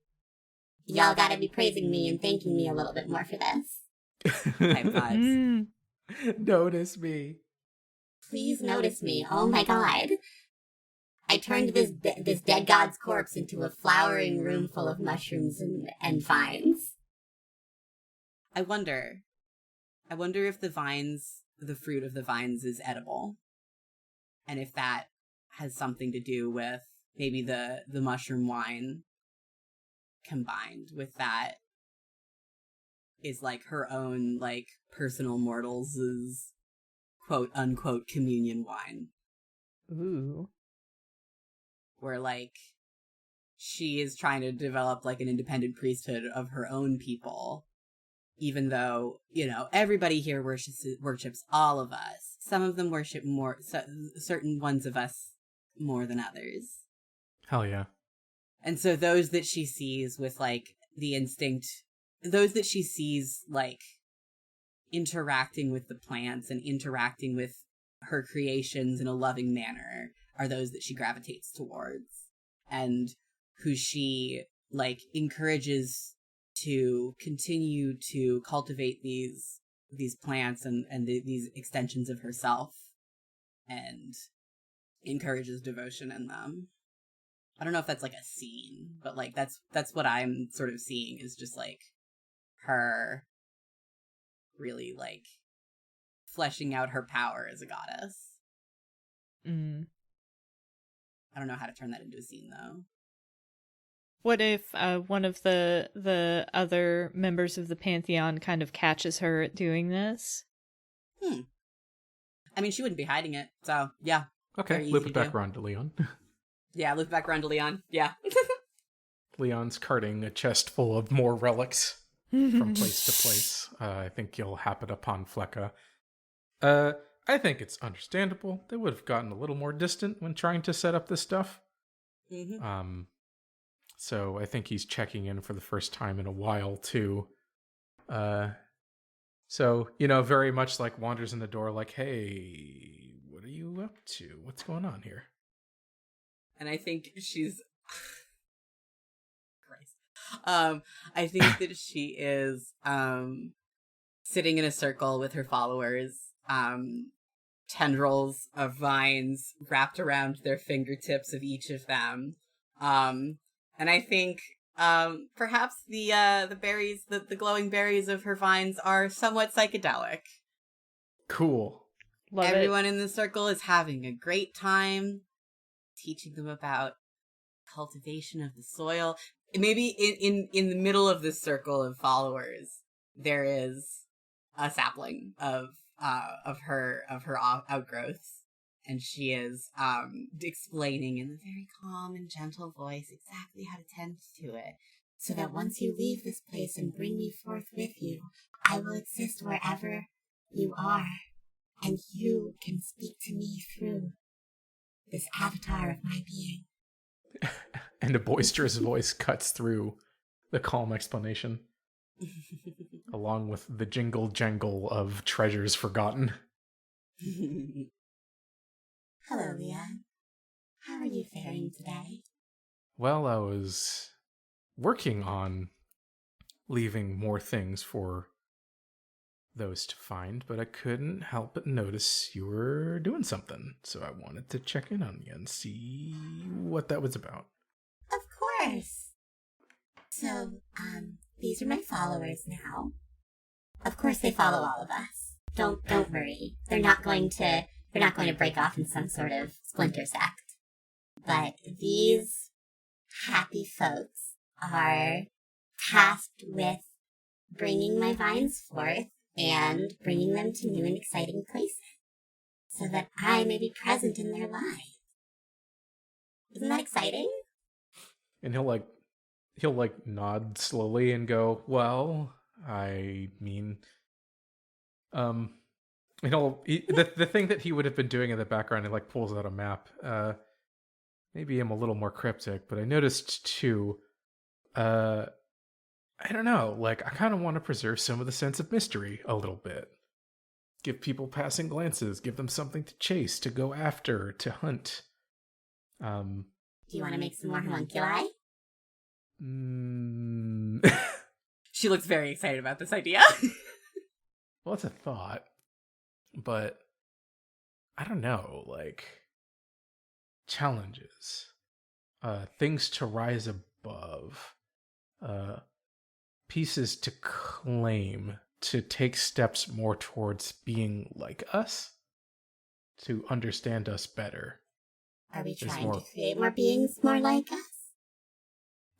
gotta be praising me and thanking me a little bit more for this.
type vibes.
Notice me.
Please notice me. Oh my god. I turned this dead god's corpse into a flowering room full of mushrooms and vines.
I wonder if the fruit of the vines is edible. And if that has something to do with maybe the mushroom wine combined with that is like her own like personal mortals' quote unquote communion wine.
Ooh.
Where like she is trying to develop like an independent priesthood of her own people, even though, you know, everybody here worships all of us. Some of them worship more, certain ones of us more than others.
Hell yeah.
And so those that she sees with like the instinct, those that she sees like interacting with the plants and interacting with her creations in a loving manner are those that she gravitates towards, and who she like encourages to continue to cultivate these plants and these extensions of herself, and encourages devotion in them. I don't know if that's like a scene, but like that's what I'm sort of seeing, is just like her really like fleshing out her power as a goddess.
Mm.
I don't know how to turn that into a scene though.
What if one of the other members of the Pantheon kind of catches her at doing this?
I mean, she wouldn't be hiding it, so yeah.
Okay, loop it back around to Leon.
Yeah, loop back around to Leon. Yeah.
Leon's carting a chest full of more relics from place to place. I think you'll happen upon Flecka. I think it's understandable. They would have gotten a little more distant when trying to set up this stuff. Mm-hmm. So I think he's checking in for the first time in a while, too. So, you know, very much like wanders in the door like, hey, what are you up to? What's going on here?
And I think she's... Christ. I think that she is sitting in a circle with her followers, tendrils of vines wrapped around their fingertips of each of them. And I think perhaps the berries, the glowing berries of her vines are somewhat psychedelic.
Cool.
Love
Everyone
it.
in the circle is having a great time, teaching them about cultivation of the soil. Maybe in the middle of this circle of followers, there is a sapling of her outgrowths, and she is explaining in a very calm and gentle voice exactly how to tend to it,
So that once you leave this place and bring me forth with you, I will exist wherever you are, and you can speak to me through this avatar of my being.
And a boisterous voice cuts through the calm explanation, along with the jingle jangle of treasures forgotten.
Hello, Leon. How are you faring today?
Well, I was working on leaving more things for those to find, but I couldn't help but notice you were doing something, so I wanted to check in on you and see what that was about.
Of course. So, these are my followers now. Of course they follow all of us. Don't worry. They're not going to break off in some sort of splinter sect. But these happy folks are tasked with bringing my vines forth and bringing them to new and exciting places so that I may be present in their lives. Isn't that exciting?
And he'll nod slowly and go, well, I mean, the thing that he would have been doing in the background, he like pulls out a map. Maybe I'm a little more cryptic, but I noticed too, I don't know, like I kind of want to preserve some of the sense of mystery a little bit. Give people passing glances, give them something to chase, to go after, to hunt.
Do you want to make some more homunculi?
She looks very excited about this idea.
Well, it's a thought, but I don't know, like, challenges, things to rise above, pieces to claim, to take steps more towards being like us, to understand us better.
Are we
There's
trying
more-
to create more beings more like us?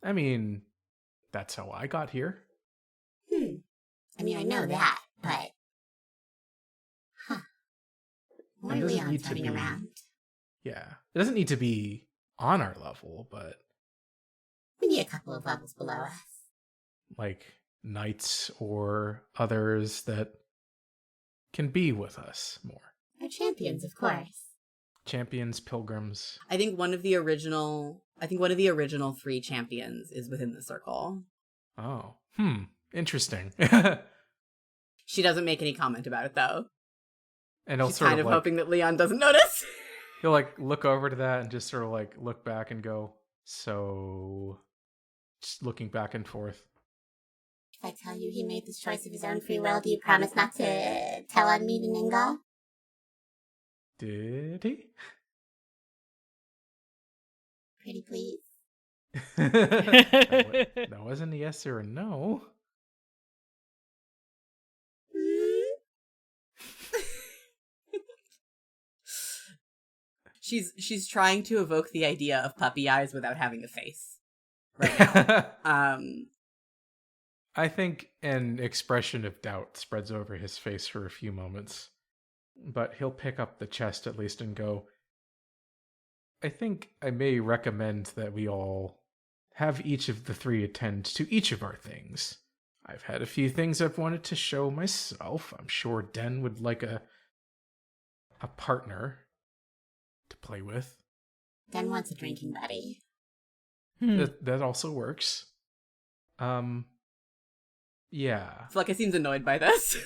I mean, that's how I got here.
I mean, I know that, but... Huh. More
It doesn't need
Leon's
to
running
be-
around.
Yeah. It doesn't need to be on our level, but
Maybe a couple of levels below us.
like knights or others that can be with us more.
Our champions, of course.
Champions, pilgrims.
I think one of the original 3 champions is within the circle.
Oh. Interesting.
She doesn't make any comment about it, though.
And he'll
She's
sort
kind
of
of
like,
hoping that Leon doesn't notice.
he'll like look over to that and just sort of like look back and go, so just looking back and forth.
If I tell you he made this choice of his own free will, do you promise not to tell on me to Ningal?
Did he?
Pretty please.
That wasn't a yes or a no.
She's trying to evoke the idea of puppy eyes without having a face. Right now.
I think an expression of doubt spreads over his face for a few moments, but he'll pick up the chest at least and go, I think I may recommend that we all have each of the 3 attend to each of our things. I've had a few things I've wanted to show myself. I'm sure Den would like a partner to play with.
Den wants a drinking buddy.
That also works. Yeah.
Flecka seems annoyed by this.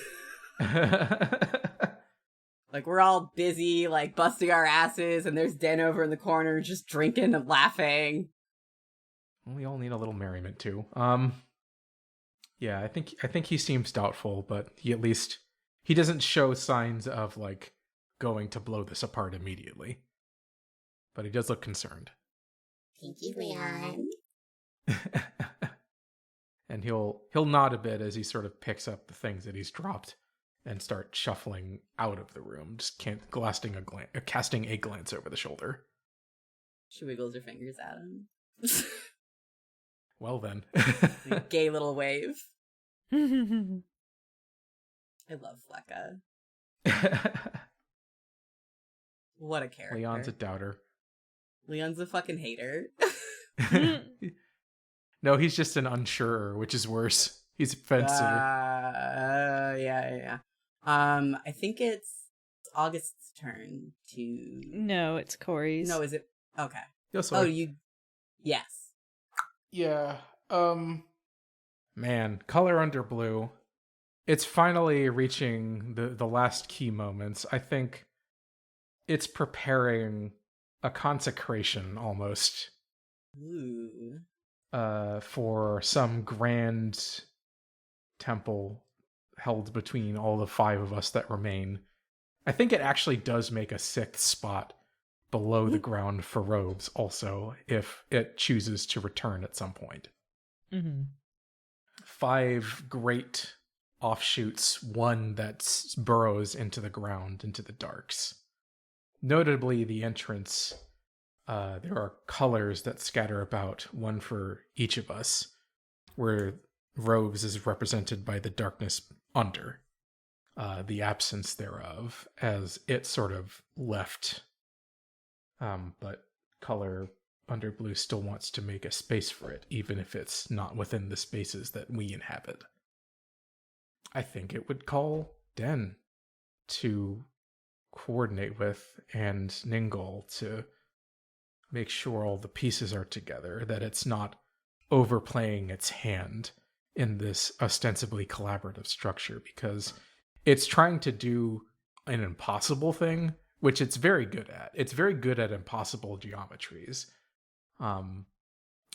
Like, we're all busy, like, busting our asses, and there's Den over in the corner just drinking and laughing.
We all need a little merriment too. Yeah, I think he seems doubtful, but he doesn't show signs of like going to blow this apart immediately. But he does look concerned.
Thank you, Leon.
And he'll nod a bit as he sort of picks up the things that he's dropped and start shuffling out of the room, just casting a glance over the shoulder.
She wiggles her fingers at him.
Well then.
Like, gay little wave. I love Flecka. What a character.
Leon's a doubter.
Leon's a fucking hater.
No, he's just an unsurer, which is worse. He's a fence sitter.
Yeah. I think it's August's turn to...
No, it's Cory's.
No, is it? Okay.
Yes,
Oh, Yes.
Yeah. Man, color under blue. It's finally reaching the last key moments. I think it's preparing a consecration almost.
Ooh.
For some grand temple held between all the 5 of us that remain. I think it actually does make a 6th spot below the ground for robes also, if it chooses to return at some point. 5 great offshoots, one that burrows into the ground, into the darks. Notably, the entrance, there are colors that scatter about, one for each of us, where robes is represented by the darkness under, the absence thereof, as it sort of left. But color under blue still wants to make a space for it, even if it's not within the spaces that we inhabit. I think it would call Den to coordinate with, and Ningal to make sure all the pieces are together, that it's not overplaying its hand in this ostensibly collaborative structure, because it's trying to do an impossible thing, which it's very good at. It's very good at impossible geometries,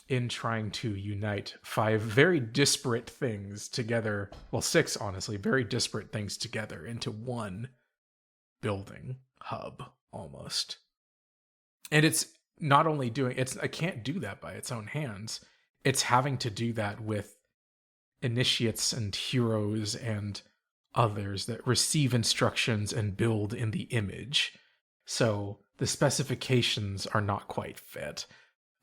in trying to unite 5 very disparate things together, well, 6 honestly, very disparate things together into one building hub almost. And it's not only it can't do that by its own hands. It's having to do that with initiates and heroes and others that receive instructions and build in the image. So the specifications are not quite fit.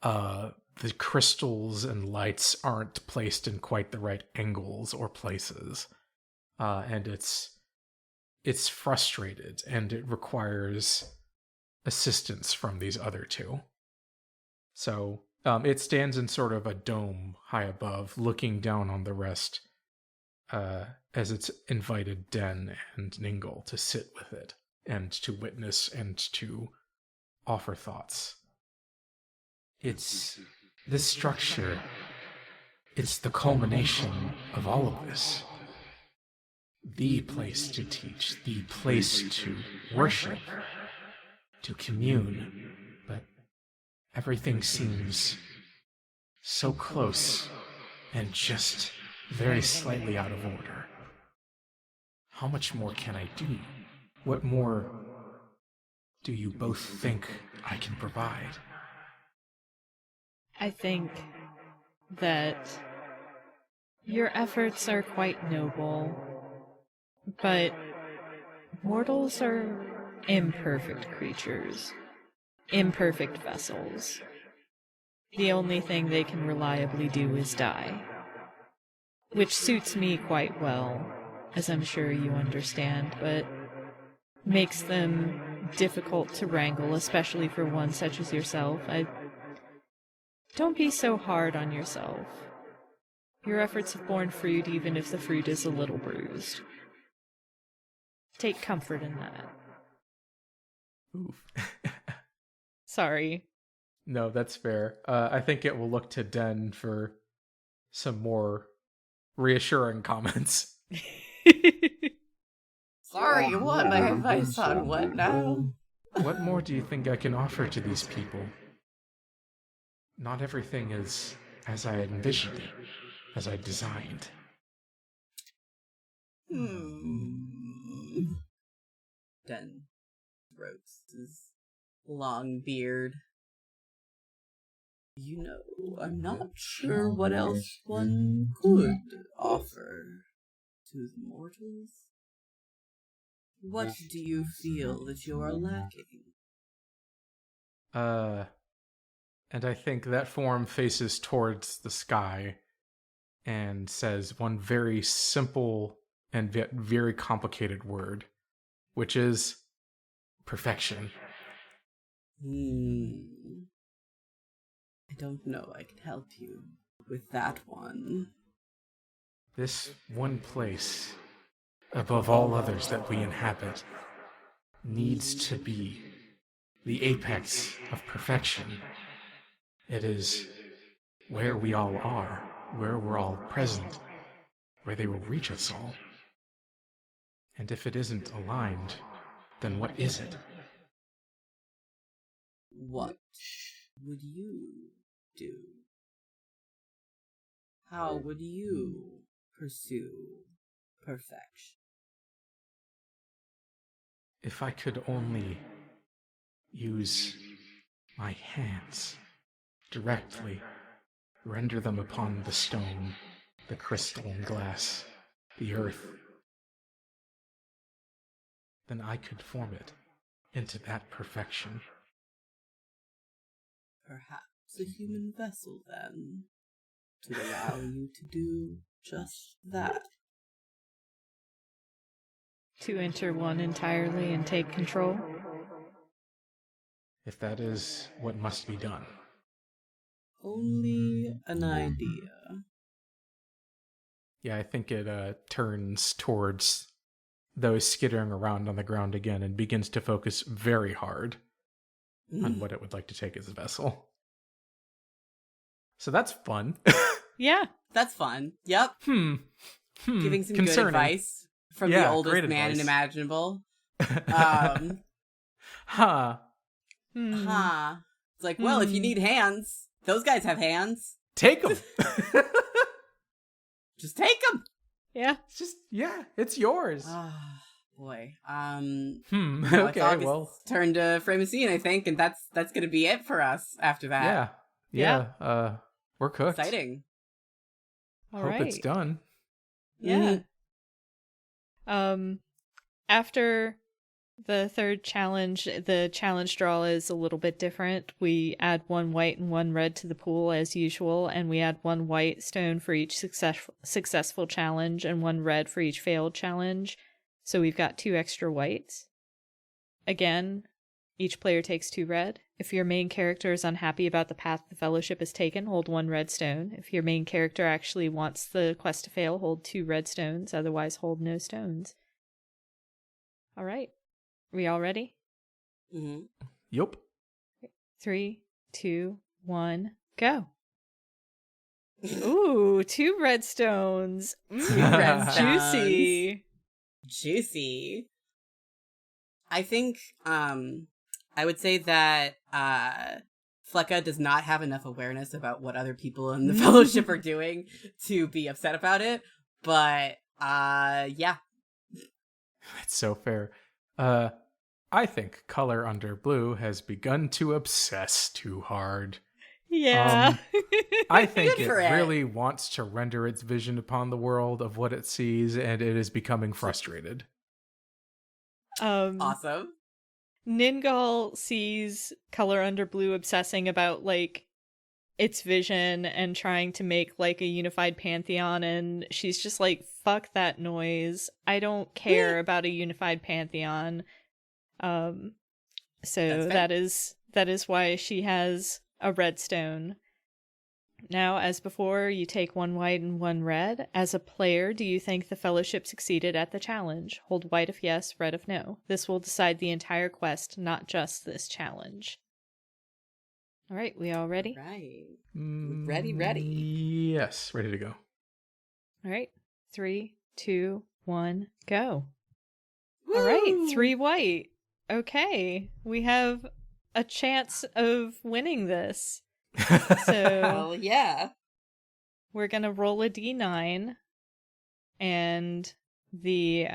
The crystals and lights aren't placed in quite the right angles or places. And it's frustrated, and it requires assistance from these other two. So it stands in sort of a dome high above, looking down on the rest, as it's invited Den and Ningle to sit with it and to witness and to offer thoughts. It's this structure. It's the culmination of all of this. The place to teach, the place to worship, to commune, but everything seems so close and just very slightly out of order. How much more can I do? What more do you both think I can provide?
I think that your efforts are quite noble, but mortals are imperfect creatures, imperfect vessels. The only thing they can reliably do is die, which suits me quite well, as I'm sure you understand, but makes them difficult to wrangle, especially for one such as yourself. Don't be so hard on yourself. Your efforts have borne fruit, even if the fruit is a little bruised. Take comfort in that.
Oof.
Sorry.
No, that's fair. I think it will look to Den for some more reassuring comments.
Sorry, you want my advice on what now?
What more do you think I can offer to these people? Not everything is as I had envisioned it, as I designed.
Den strokes his long beard. You know, I'm not sure what else one could offer to the mortals. What do you feel that you are lacking?
And I think that form faces towards the sky and says one very simple and very complicated word, which is perfection.
I don't know I can help you with that one.
This one place, above all others that we inhabit, needs to be the apex of perfection. It is where we all are, where we're all present, where they will reach us all. And if it isn't aligned, then what is it?
What would you do? How would you pursue perfection?
If I could only use my hands directly, render them upon the stone, the crystal and glass, the earth, then I could form it into that perfection.
Perhaps a human vessel, then, to allow you to do just that.
To enter one entirely and take control?
If that is what must be done.
Only an idea.
Yeah, I think it turns towards those skittering around on the ground again and begins to focus very hard on what it would like to take as a vessel. So that's fun.
Yeah.
That's fun. Yep. Giving some
Concerning.
good advice from the oldest man inimaginable.
Huh.
It's like, well, if you need hands, those guys have hands.
Take them.
Just take them.
Yeah.
It's just, it's yours.
Boy.
Okay, well,
Turn to frame a scene, I think, and that's gonna be it for us after that.
yeah. We're cooked.
Exciting.
All
Hope
right.
it's done.
Yeah. After the third challenge, the challenge draw is a little bit different. We add 1 white and 1 red to the pool as usual, and we add 1 white stone for each successful challenge and 1 red for each failed challenge. So we've got 2 extra whites. Again, each player takes 2 red. If your main character is unhappy about the path the Fellowship has taken, hold 1 red stone. If your main character actually wants the quest to fail, hold 2 red stones. Otherwise, hold no stones. All right. We all ready?
Mm-hmm.
Yup.
3, 2, 1, go. Ooh, 2 red stones.
red
Juicy.
Juicy. I think I would say that Flecka does not have enough awareness about what other people in the Fellowship are doing to be upset about it. But yeah.
That's so fair. I think Color Under Blue has begun to obsess too hard.
Yeah.
I think
Good
it
for it.
really wants to render its vision upon the world of what it sees, and it is becoming frustrated.
Awesome.
Ningal sees Color Under Blue obsessing about, like, its vision and trying to make, like, a unified pantheon, and she's just like, fuck that noise. I don't care about a unified pantheon. So that is why she has a red stone. Now, as before, you take 1 white and 1 red. As a player, do you think the Fellowship succeeded at the challenge? Hold white if yes, red if no. This will decide the entire quest, not just this challenge. All right, we all ready?
Right. Ready.
Yes, ready to go.
All right, 3, 2, 1, go.
Woo!
All right, 3 white. Okay, we have a chance of winning this. So
Hell yeah.
we're gonna roll a d9, and the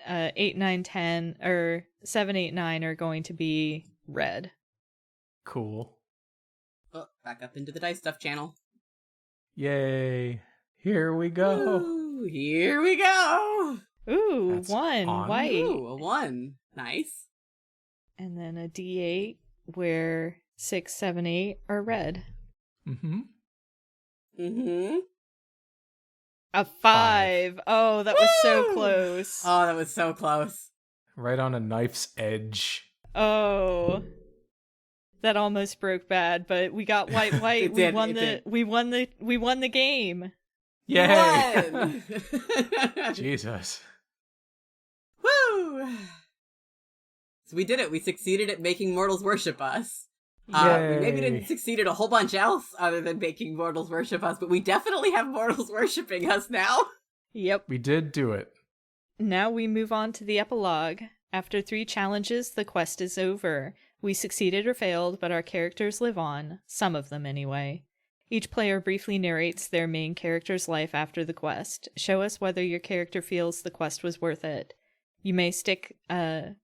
8, 9, 10, or 7, 8, 9 are going to be red.
Cool.
Oh, back up into the dice stuff channel.
Yay. Here we go.
Woo, here we go.
Ooh,
That's
1
on.
white.
Ooh, a 1. Nice.
And then a d8 where 6, 7, 8 are red.
Mm-hmm.
Mm-hmm.
A 5. Oh, that was so
Woo!
close.
Oh, that was so close.
Right on a knife's edge.
Oh. That almost broke bad, but we got white. We won the game.
Yay!
One.
Jesus.
Woo! So we did it. We succeeded at making mortals worship us. We maybe didn't succeed at a whole bunch else other than making mortals worship us, but we definitely have mortals worshiping us now.
Yep.
We did do it.
Now we move on to the epilogue. After 3 challenges, the quest is over. We succeeded or failed, but our characters live on. Some of them, anyway. Each player briefly narrates their main character's life after the quest. Show us whether your character feels the quest was worth it. You may stick to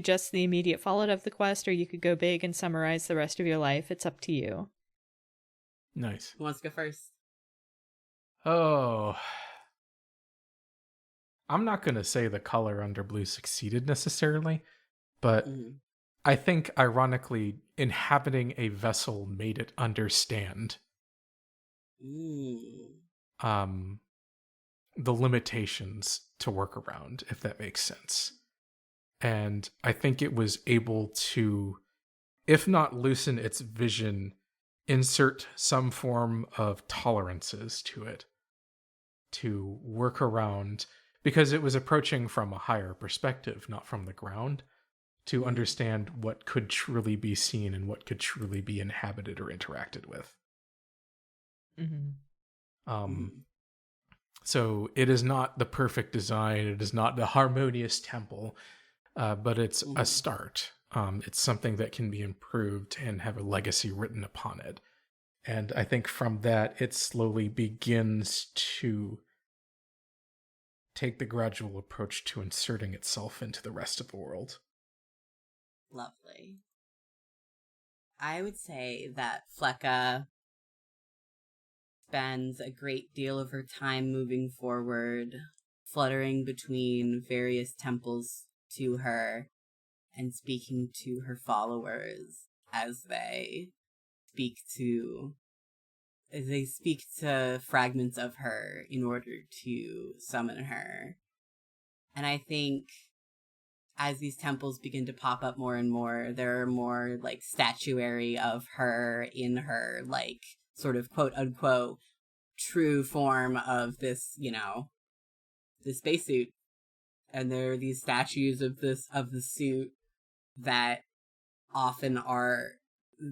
just the immediate fallout of the quest, or you could go big and summarize the rest of your life. It's up to you.
Nice.
Who wants to go first?
Oh. I'm not going to say the Color Under Blue succeeded necessarily, but I think, ironically, inhabiting a vessel made it understand the limitations to work around, if that makes sense. And I think it was able to, if not loosen its vision, insert some form of tolerances to it to work around, because it was approaching from a higher perspective, not from the ground, to understand what could truly be seen and what could truly be inhabited or interacted with. So it is not the perfect design, it is not the harmonious temple, but it's a start. It's something that can be improved and have a legacy written upon it. And I think from that, it slowly begins to take the gradual approach to inserting itself into the rest of the world.
Lovely. I would say that Flecka spends a great deal of her time moving forward, fluttering between various temples to her and speaking to her followers as they speak to fragments of her in order to summon her. And I think as these temples begin to pop up more and more, there are more like statuary of her in her like sort of quote unquote true form of this, the spacesuit. And there are these statues of the suit that often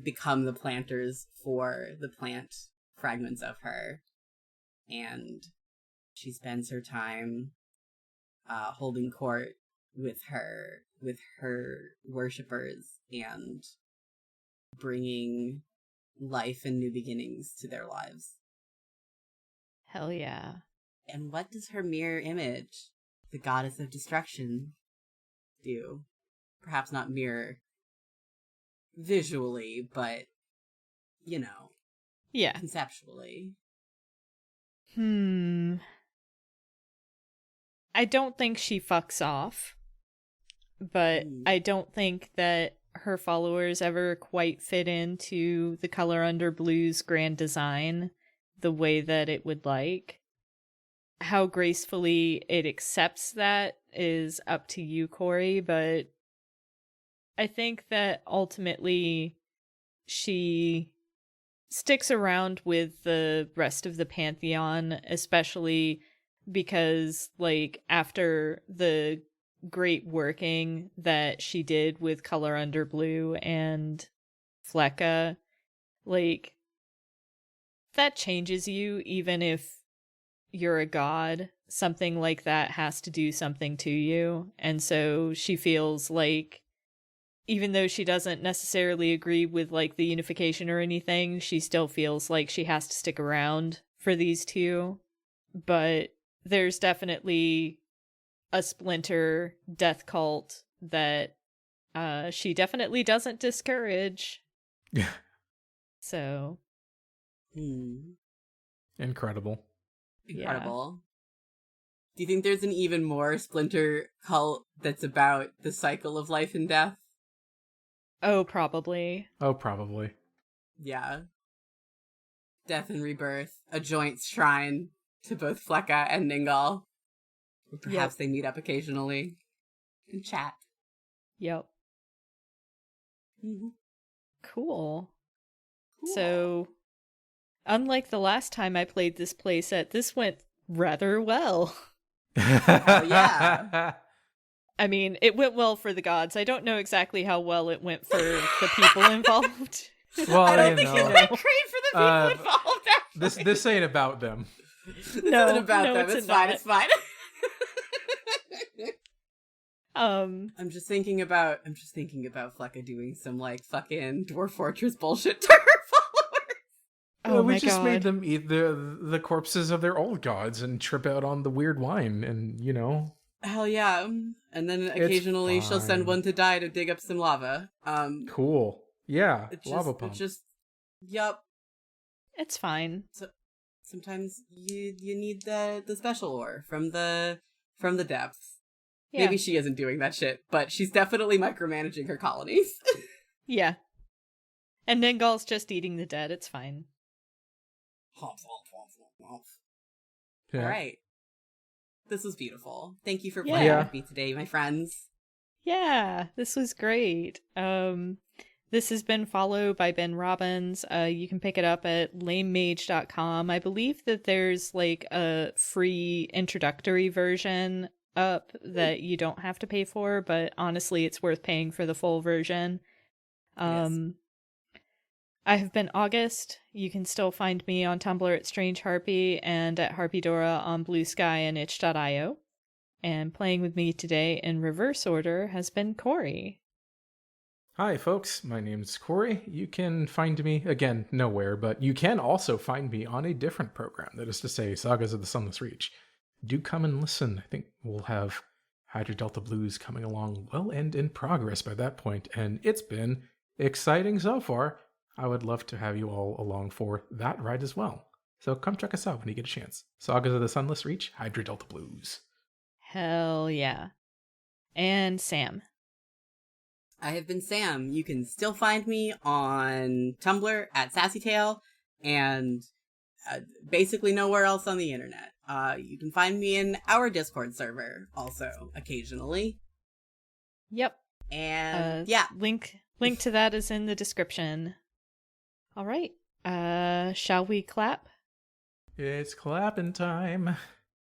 become the planters for the plant fragments of her. And she spends her time holding court with her worshippers and bringing life and new beginnings to their lives.
Hell yeah.
And what does her mirror image, the goddess of destruction, do? Perhaps not mirror visually, but,
Yeah.
conceptually.
I don't think she fucks off, but I don't think that her followers ever quite fit into the Color Under Blue's grand design the way that it would like. How gracefully it accepts that is up to you, Cory, but I think that ultimately she sticks around with the rest of the Pantheon, especially because, like, after the great working that she did with Color Under Blue and Flecka, like, that changes you even if you're a god. Something like that has to do something to you. And so she feels like, even though she doesn't necessarily agree with, like, the unification or anything, she still feels like she has to stick around for these two. But there's definitely a splinter death cult that she definitely doesn't discourage.
Yeah.
So.
Incredible.
Incredible. Do you think there's an even more splinter cult that's about the cycle of life and death?
Oh, probably.
Yeah. Death and rebirth, a joint shrine to both Flecka and Ningal. Or perhaps they meet up occasionally and chat.
Yep.
Mm-hmm.
Cool. So, unlike the last time I played this playset, this went rather well.
Hell yeah.
I mean, it went well for the gods. I don't know exactly how well it went for the people involved.
Well,
I don't think it went great for the people involved, actually.
This ain't about them.
This isn't about them. It's fine. It's fine. I'm just thinking about Flecka doing some like fucking Dwarf Fortress bullshit to her followers.
Oh
we
my
just
God.
made them eat the corpses of their old gods and trip out on the weird wine, and
Hell yeah. And then occasionally she'll send one to die to dig up some lava.
Cool. Yeah. Lava pump.
Yup.
It's fine.
So sometimes you need the special ore from the depths.
Yeah.
Maybe she isn't doing that shit, but she's definitely micromanaging her colonies.
Yeah. And Ningal's just eating the dead. It's fine.
Yeah.
All right. This was beautiful. Thank you for
Yeah.
playing with me today, my friends.
Yeah, this was great. This has been Follow by Ben Robbins. You can pick it up at lamemage.com. I believe that there's like a free introductory version up that you don't have to pay for, but honestly, it's worth paying for the full version.
Yes.
I have been August. You can still find me on Tumblr at Strange Harpy and at Harpydora on Blue Sky and itch.io. And playing with me today in reverse order has been Cory.
Hi, folks. My name's Cory. You can find me, again, nowhere, but you can also find me on a different program, that is to say, Sagas of the Sunless Reach. do come and listen. I think we'll have Hydra Delta Blues coming along well and in progress by that point, and it's been exciting so far. I would love to have you all along for that ride as well. So come check us out when you get a chance. Sagas of the Sunless Reach, Hydra Delta Blues.
Hell yeah. And Sam.
I have been Sam. You can still find me on Tumblr at SassyTale and basically nowhere else on the internet. You can find me in our Discord server also occasionally.
Yep.
And
Link to that is in the description. All right. Shall we clap?
It's clapping time.